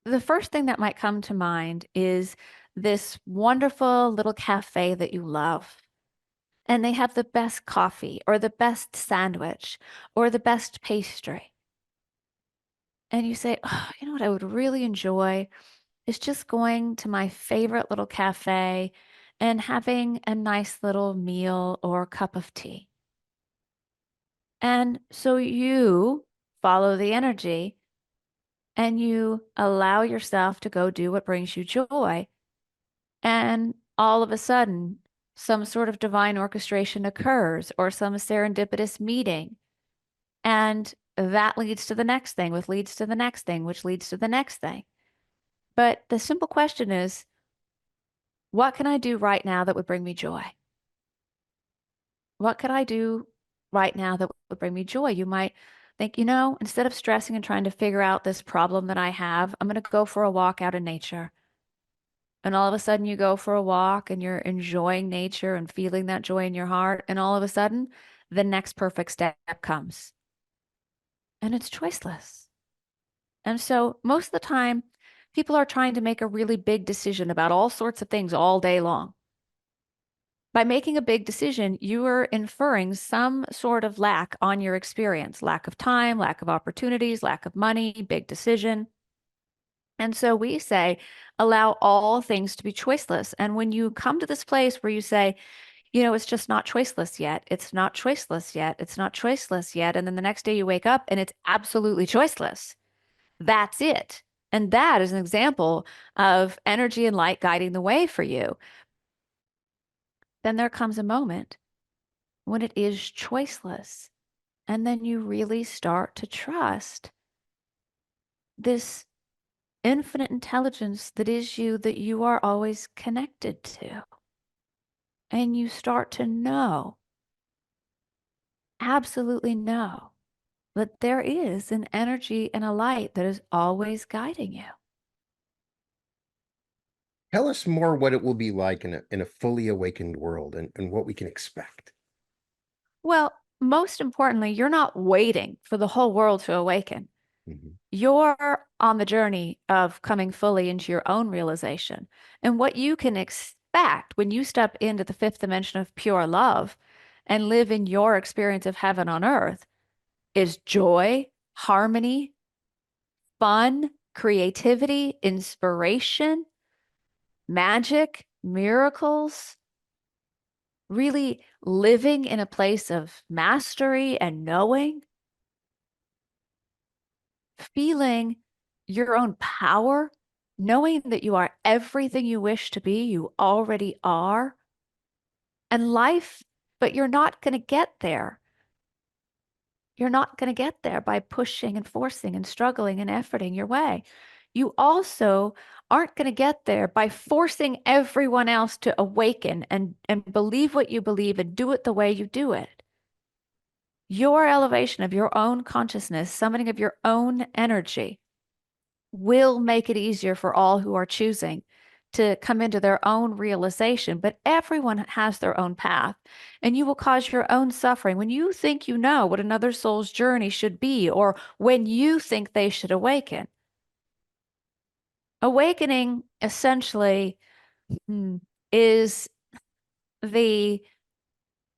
the first thing that might come to mind is this wonderful little cafe that you love. And they have the best coffee or the best sandwich or the best pastry. And you say, oh, you know what I would really enjoy is just going to my favorite little cafe and having a nice little meal or cup of tea. And so you follow the energy and you allow yourself to go do what brings you joy. And all of a sudden, some sort of divine orchestration occurs or some serendipitous meeting. And that leads to the next thing, which leads to the next thing, which leads to the next thing. But the simple question is, what can I do right now that would bring me joy? What could I do right now that would bring me joy? You might think, instead of stressing and trying to figure out this problem that I have, I'm going to go for a walk out in nature. And all of a sudden you go for a walk and you're enjoying nature and feeling that joy in your heart. And all of a sudden, the next perfect step comes. And it's choiceless. And so most of the time, people are trying to make a really big decision about all sorts of things all day long. By making a big decision, you are inferring some sort of lack on your experience, lack of time, lack of opportunities, lack of money, big decision. And so we say, allow all things to be choiceless. And when you come to this place where you say, it's just not choiceless yet, it's not choiceless yet, it's not choiceless yet. And then the next day you wake up and it's absolutely choiceless. That's it. And that is an example of energy and light guiding the way for you. Then there comes a moment when it is choiceless. And then you really start to trust this infinite intelligence that is you, that you are always connected to. And you start to know, absolutely know, that there is an energy and a light that is always guiding you. Tell us more what it will be like in a fully awakened world, and what we can expect. Well, most importantly, you're not waiting for the whole world to awaken. Mhm. You're on the journey of coming fully into your own realization. And what you can expect when you step into the fifth dimension of pure love and live in your experience of heaven on earth is joy, harmony, fun, creativity, inspiration, magic, miracles, really living in a place of mastery and knowing, feeling your own power, knowing that you are everything you wish to be, you already are, and life, but you're not going to get there. You're not going to get there by pushing and forcing and struggling and efforting your way. You also aren't going to get there by forcing everyone else to awaken and believe what you believe and do it the way you do it. Your elevation of your own consciousness, summoning of your own energy, will make it easier for all who are choosing to come into their own realization. But everyone has their own path, and you will cause your own suffering when you think you know what another soul's journey should be, or when you think they should awaken. Awakening essentially is the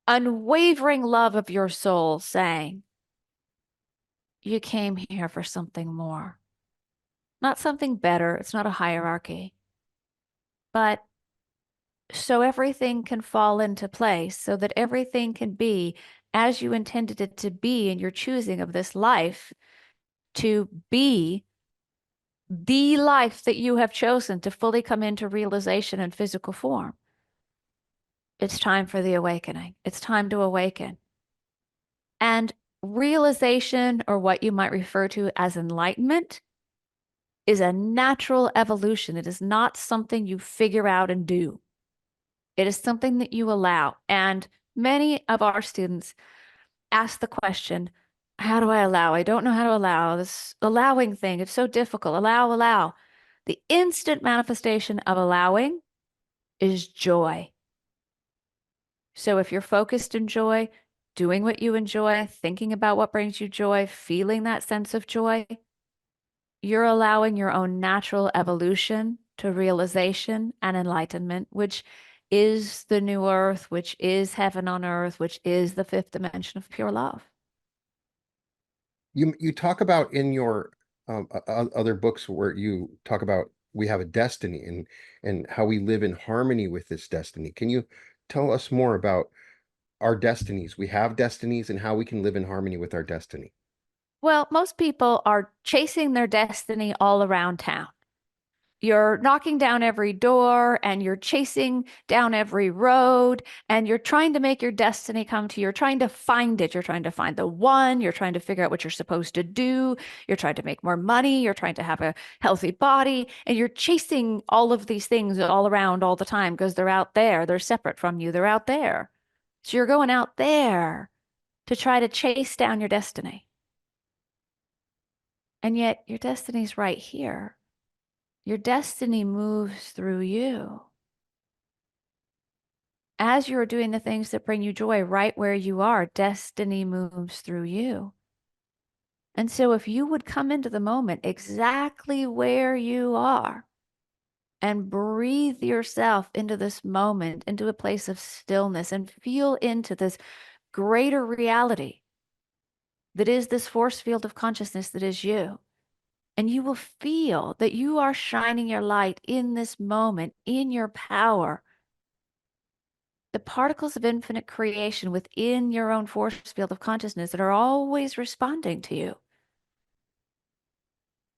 unwavering love of your soul saying, you came here for something more, not something better. It's not a hierarchy, but so everything can fall into place, so that everything can be as you intended it to be in your choosing of this life to be the life that you have chosen to fully come into realization in physical form. It's time for the awakening. It's time to awaken. And realization, or what you might refer to as enlightenment, is a natural evolution. It is not something you figure out and do. It is something that you allow. And many of our students ask the question, how do I allow? I don't know how to allow this allowing thing. It's so difficult. Allow, allow. The instant manifestation of allowing is joy. So if you're focused in joy, doing what you enjoy, thinking about what brings you joy, feeling that sense of joy, you're allowing your own natural evolution to realization and enlightenment, which is the new earth, which is heaven on earth, which is the fifth dimension of pure love. You talk about in your other books where you talk about we have a destiny, and how we live in harmony with this destiny. Can you tell us more about our destinies? We have destinies, and how we can live in harmony with our destiny. Well, most people are chasing their destiny all around town. You're knocking down every door and you're chasing down every road and you're trying to make your destiny come to you. You're trying to find it. You're trying to find the one. You're trying to figure out what you're supposed to do. You're trying to make more money. You're trying to have a healthy body. And you're chasing all of these things all around all the time because they're out there. They're separate from you. They're out there. So you're going out there to try to chase down your destiny. And yet your destiny's right here. Your destiny moves through you. As you are doing the things that bring you joy right where you are, destiny moves through you. And so if you would come into the moment exactly where you are and breathe yourself into this moment, into a place of stillness, and feel into this greater reality that is this force field of consciousness that is you. And you will feel that you are shining your light in this moment, in your power. The particles of infinite creation within your own force field of consciousness that are always responding to you.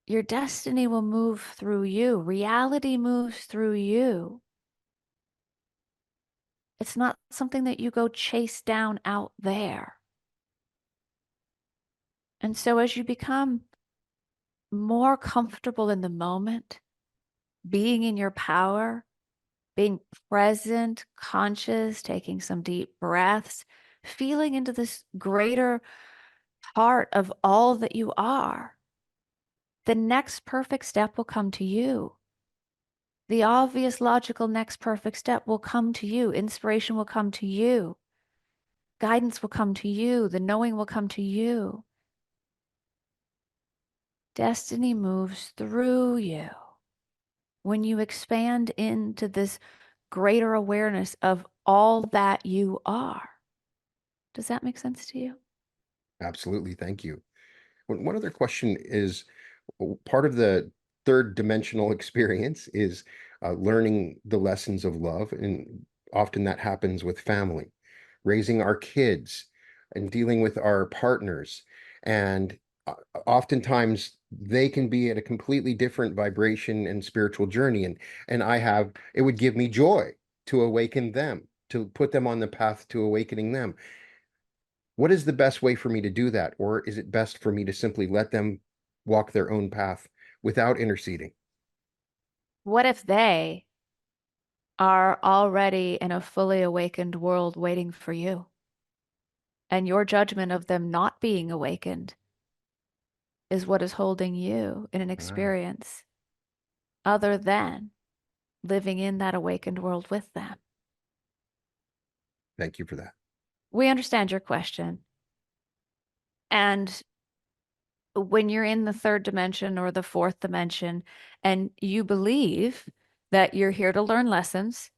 Your destiny will move through you. Reality moves through you. It's not something that you go chase down out there. And so as you become more comfortable in the moment, being in your power, being present, conscious, taking some deep breaths, feeling into this greater part of all that you are, the next perfect step will come to you. The obvious, logical next perfect step will come to you. Inspiration will come to you. Guidance will come to you. The knowing will come to you. Destiny moves through you when you expand into this greater awareness of all that you are. Does that make sense to you? Absolutely. Thank you. One other question is, part of the third dimensional experience is learning the lessons of love. And often that happens with family, raising our kids and dealing with our partners. And oftentimes they can be at a completely different vibration and spiritual journey. And it would give me joy to awaken them, to put them on the path to awakening them. What is the best way for me to do that? Or is it best for me to simply let them walk their own path without interceding? What if they are already in a fully awakened world waiting for you? And your judgment of them not being awakened is what is holding you in an Ah, experience other than living in that awakened world with them. thank you for that. We understand your question. And when you're in the third dimension or the fourth dimension and you believe that you're here to learn lessons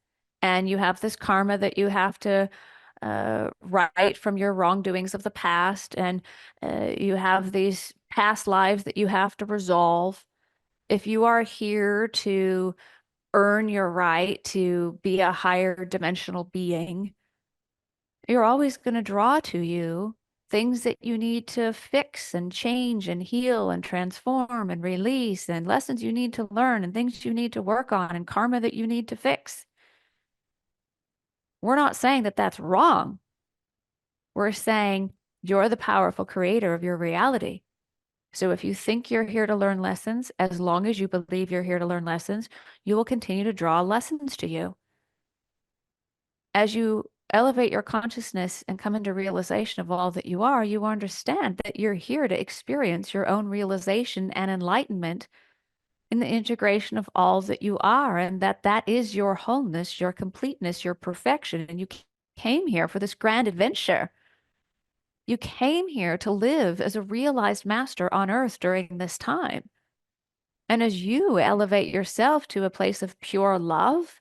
and you have this karma that you have to right from your wrongdoings of the past, and you have these past lives that you have to resolve. If you are here to earn your right to be a higher dimensional being, you're always going to draw to you things that you need to fix and change and heal and transform and release, and lessons you need to learn and things you need to work on and karma that you need to fix. We're not saying that that's wrong. We're saying you're the powerful creator of your reality. So if you think you're here to learn lessons, as long as you believe you're here to learn lessons, you will continue to draw lessons to you. As you elevate your consciousness and come into realization of all that you are, you understand that you're here to experience your own realization and enlightenment in the integration of all that you are, and that that is your wholeness, your completeness, your perfection. And you came here for this grand adventure. You came here to live as a realized master on earth during this time. And as you elevate yourself to a place of pure love,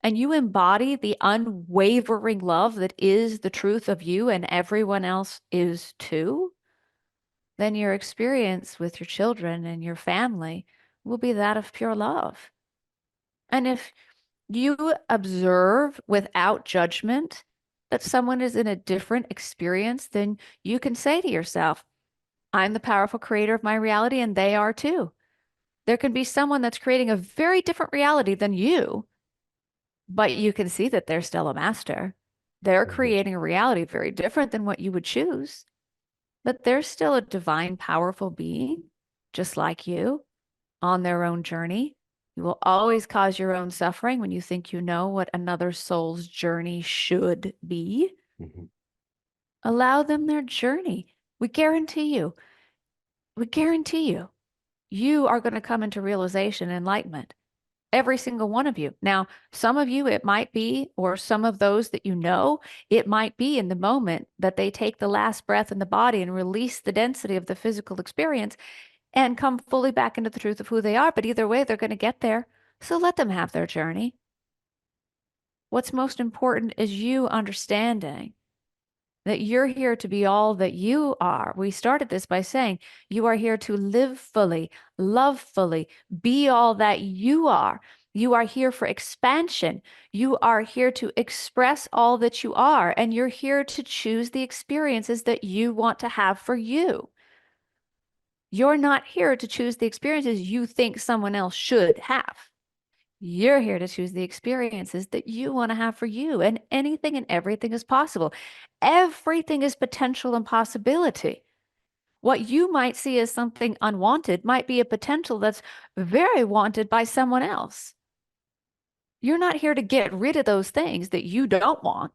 and you embody the unwavering love that is the truth of you and everyone else is too, then your experience with your children and your family will be that of pure love. And if you observe without judgment that someone is in a different experience, then you can say to yourself, I'm the powerful creator of my reality, and they are too. There can be someone that's creating a very different reality than you, but you can see that they're still a master. They're Mhm. creating a reality very different than what you would choose, but they're still a divine, powerful being, just like you, on their own journey. You will always cause your own suffering when you think you know what another soul's journey should be. Mhm. Allow them their journey. We guarantee you, you are going to come into realization and enlightenment. Every single one of you. Now, some of you, it might be, or some of those that you know, it might be in the moment that they take the last breath in the body and release the density of the physical experience and come fully back into the truth of who they are. But either way, they're going to get there. So let them have their journey. What's most important is you understanding that you're here to be all that you are. We started this by saying you are here to live fully, love fully, be all that you are. You are here for expansion. You are here to express all that you are, and you're here to choose the experiences that you want to have for you. You're not here to choose the experiences you think someone else should have. You're here to choose the experiences that you want to have for you, and anything and everything is possible. Everything is potential and possibility. What you might see as something unwanted might be a potential that's very wanted by someone else. You're not here to get rid of those things that you don't want.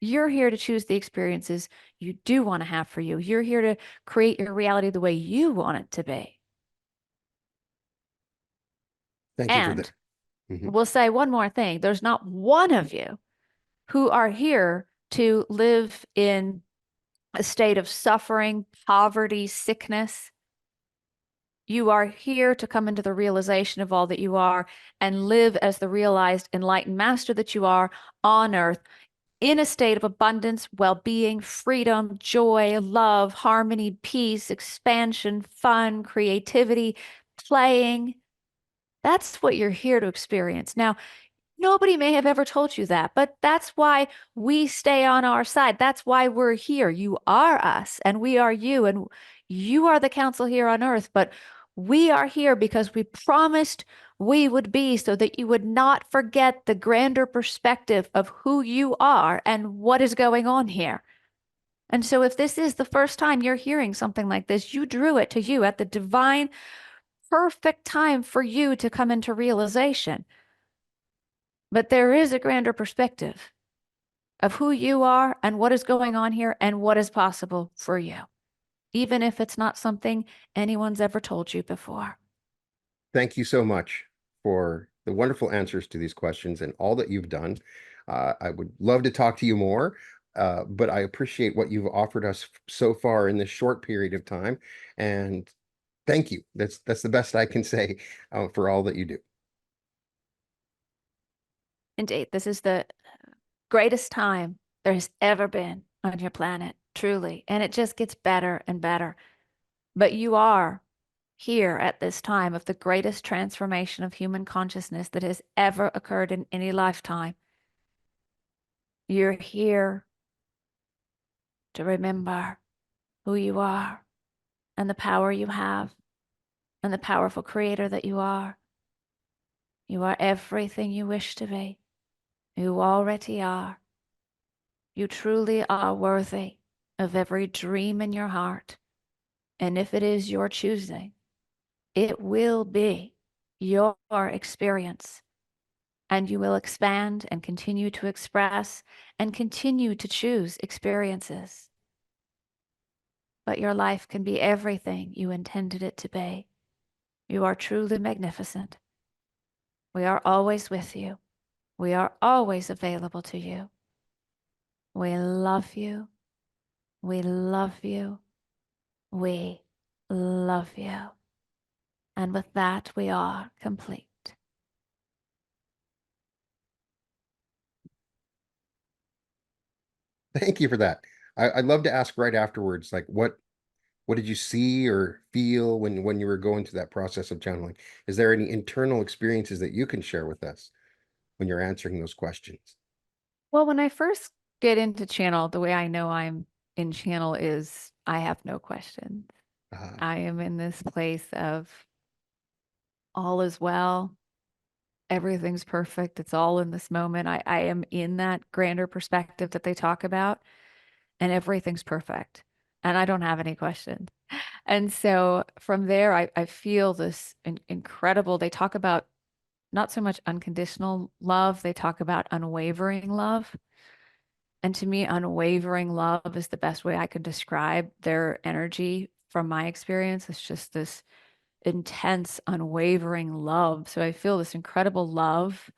You're here to choose the experiences you do want to have for you. You're here to create your reality the way you want it to be. Thank you for that. And Mhm. we'll say one more thing. There's not one of you who are here to live in a state of suffering, poverty, sickness. You are here to come into the realization of all that you are and live as the realized, enlightened master that you are on earth in a state of abundance, well-being, freedom, joy, love, harmony, peace, expansion, fun, creativity, playing. That's what you're here to experience. Now, nobody may have ever told you that, but that's why we stay on our side. That's why we're here. You are us and we are you, and you are the council here on earth, but we are here because we promised we would be so that you would not forget the grander perspective of who you are and what is going on here. And so, if this is the first time you're hearing something like this, you drew it to you at the divine, perfect time for you to come into realization. But there is a grander perspective of who you are and what is going on here and what is possible for you, even if it's not something anyone's ever told you before. Thank you so much for the wonderful answers to these questions and all that you've done. I would love to talk to you more, but I appreciate what you've offered us so far in this short period of time. And thank you. That's the best I can say for all that you do. Indeed, this is the greatest time there has ever been on your planet, truly. And it just gets better and better. But you are here at this time of the greatest transformation of human consciousness that has ever occurred in any lifetime. You're here to remember who you are and the power you have and the powerful creator that you are. You are everything you wish to be. You already are. You truly are worthy of every dream in your heart. And if it is your choosing, it will be your experience. And you will expand and continue to express and continue to choose experiences. But your life can be everything you intended it to be. You are truly magnificent. We are always with you. We are always available to you. We love you. We love you. We love you. And with that, we are complete. Thank you for that. I'd love to ask right afterwards, like what did you see or feel when you were going through that process of channeling? Is there any internal experiences that you can share with us when you're answering those questions? Well, when I first get into channel, the way I know I'm in channel is I have no questions. Uh, I am in this place of all is well. Everything's perfect. It's all in this moment. I am in that grander perspective that they talk about, and everything's perfect. And I don't have any questions. And so from there, I feel this incredible. They talk about not so much unconditional love, they talk about unwavering love. And to me, unwavering love is the best way I could describe their energy from my experience. It's just this intense, unwavering love. So I feel this incredible love.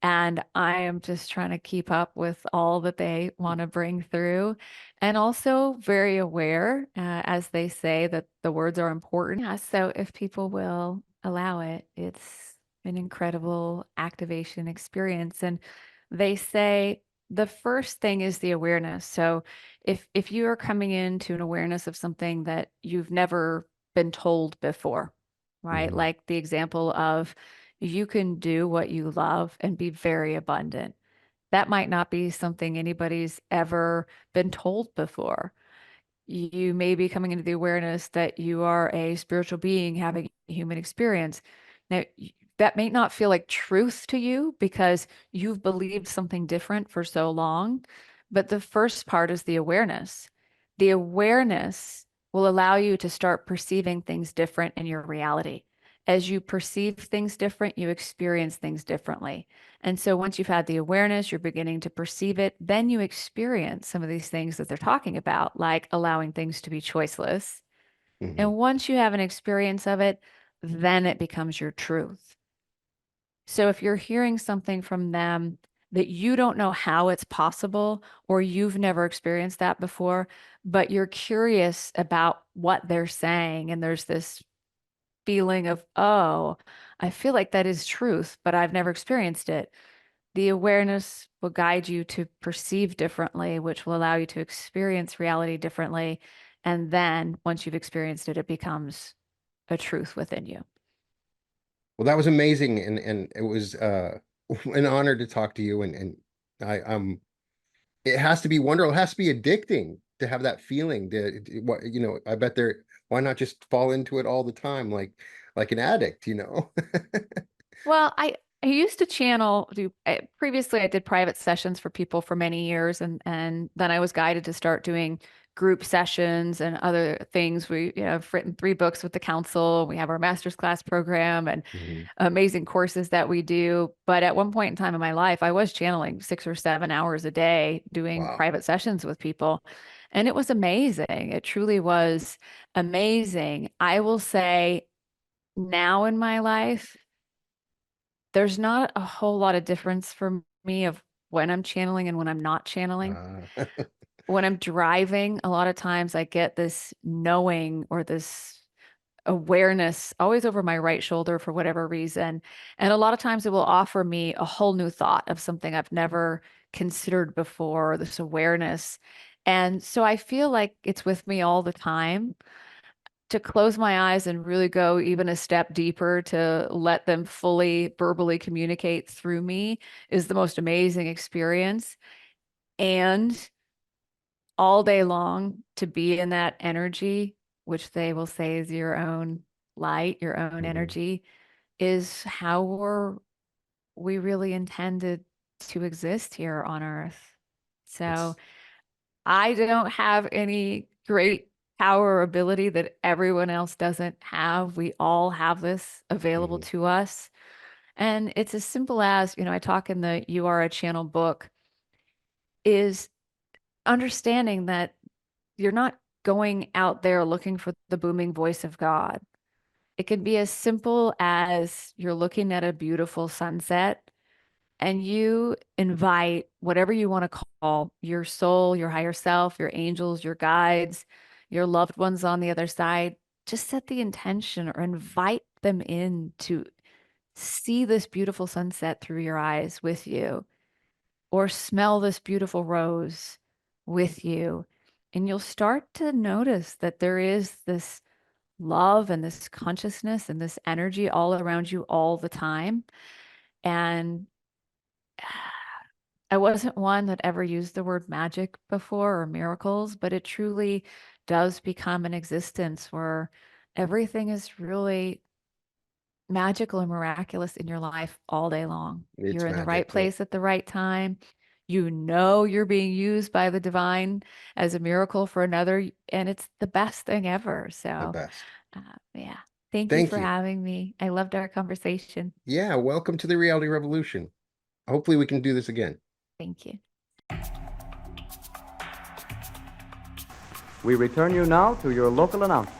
And I am just trying to keep up with all that they want to bring through. And also very aware, as they say, that the words are important. Yeah, so if people will allow it, it's an incredible activation experience. And they say the first thing is the awareness. So if you are coming into an awareness of something that you've never been told before, right? Mhm. Like the example of you can do what you love and be very abundant. That might not be something anybody's ever been told before. You may be coming into the awareness that you are a spiritual being having a human experience. Now, that may not feel like truth to you because you've believed something different for so long. But the first part is the awareness. The awareness will allow you to start perceiving things different in your reality. As you perceive things different, you experience things differently. And so once you've had the awareness, you're beginning to perceive it, then you experience some of these things that they're talking about, like allowing things to be choiceless. Mhm. And once you have an experience of it, then it becomes your truth. So if you're hearing something from them that you don't know how it's possible, or you've never experienced that before, but you're curious about what they're saying, and there's this feeling of, oh, I feel like that is truth, but I've never experienced it. The awareness will guide you to perceive differently, which will allow you to experience reality differently. And then once you've experienced it, it becomes a truth within you. Well, that was amazing, and it was an honor to talk to you. And it has to be wonderful. It has to be addicting to have that feeling. What I bet there. Why not just fall into it all the time, like an addict? Well, I used to previously I did private sessions for people for many years, and then I was guided to start doing group sessions and other things. I've written 3 books with the council. We have our master's class program and Mhm. amazing courses that we do. But at one point in time in my life, I was channeling 6 or 7 hours a day doing Wow. private sessions with people. And it was amazing. It truly was amazing. I will say now in my life, there's not a whole lot of difference for me of when I'm channeling and when I'm not channeling. Uh, When I'm driving, a lot of times I get this knowing or this awareness always over my right shoulder for whatever reason. And a lot of times it will offer me a whole new thought of something I've never considered before, this awareness. And so I feel like it's with me all the time. To close my eyes and really go even a step deeper to let them fully verbally communicate through me is the most amazing experience. And all day long to be in that energy, which they will say is your own light, your own mhm. energy, is how we really intended to exist here on Earth. So It's I don't have any great power or ability that everyone else doesn't have. We all have this available mhm. to us. And it's as simple as, I talk in the You Are a Channel book, is understanding that you're not going out there looking for the booming voice of God. It can be as simple as you're looking at a beautiful sunset and you invite whatever you want to call your soul, your higher self, your angels, your guides, your loved ones on the other side. Just set the intention or invite them in to see this beautiful sunset through your eyes with you, or smell this beautiful rose with you. And you'll start to notice that there is this love and this consciousness and this energy all around you all the time. And I wasn't one that ever used the word magic before or miracles, but it truly does become an existence where everything is really magical and miraculous in your life all day long. It's You're in the right magic. place at the right time. You know you're being used by the divine as a miracle for another, and it's the best thing ever. The So, best. yeah, thank you Thank for you. having me. I loved our conversation. Yeah, welcome to the reality revolution. Hopefully we can do this again. Thank you. We return you now to your local announcer.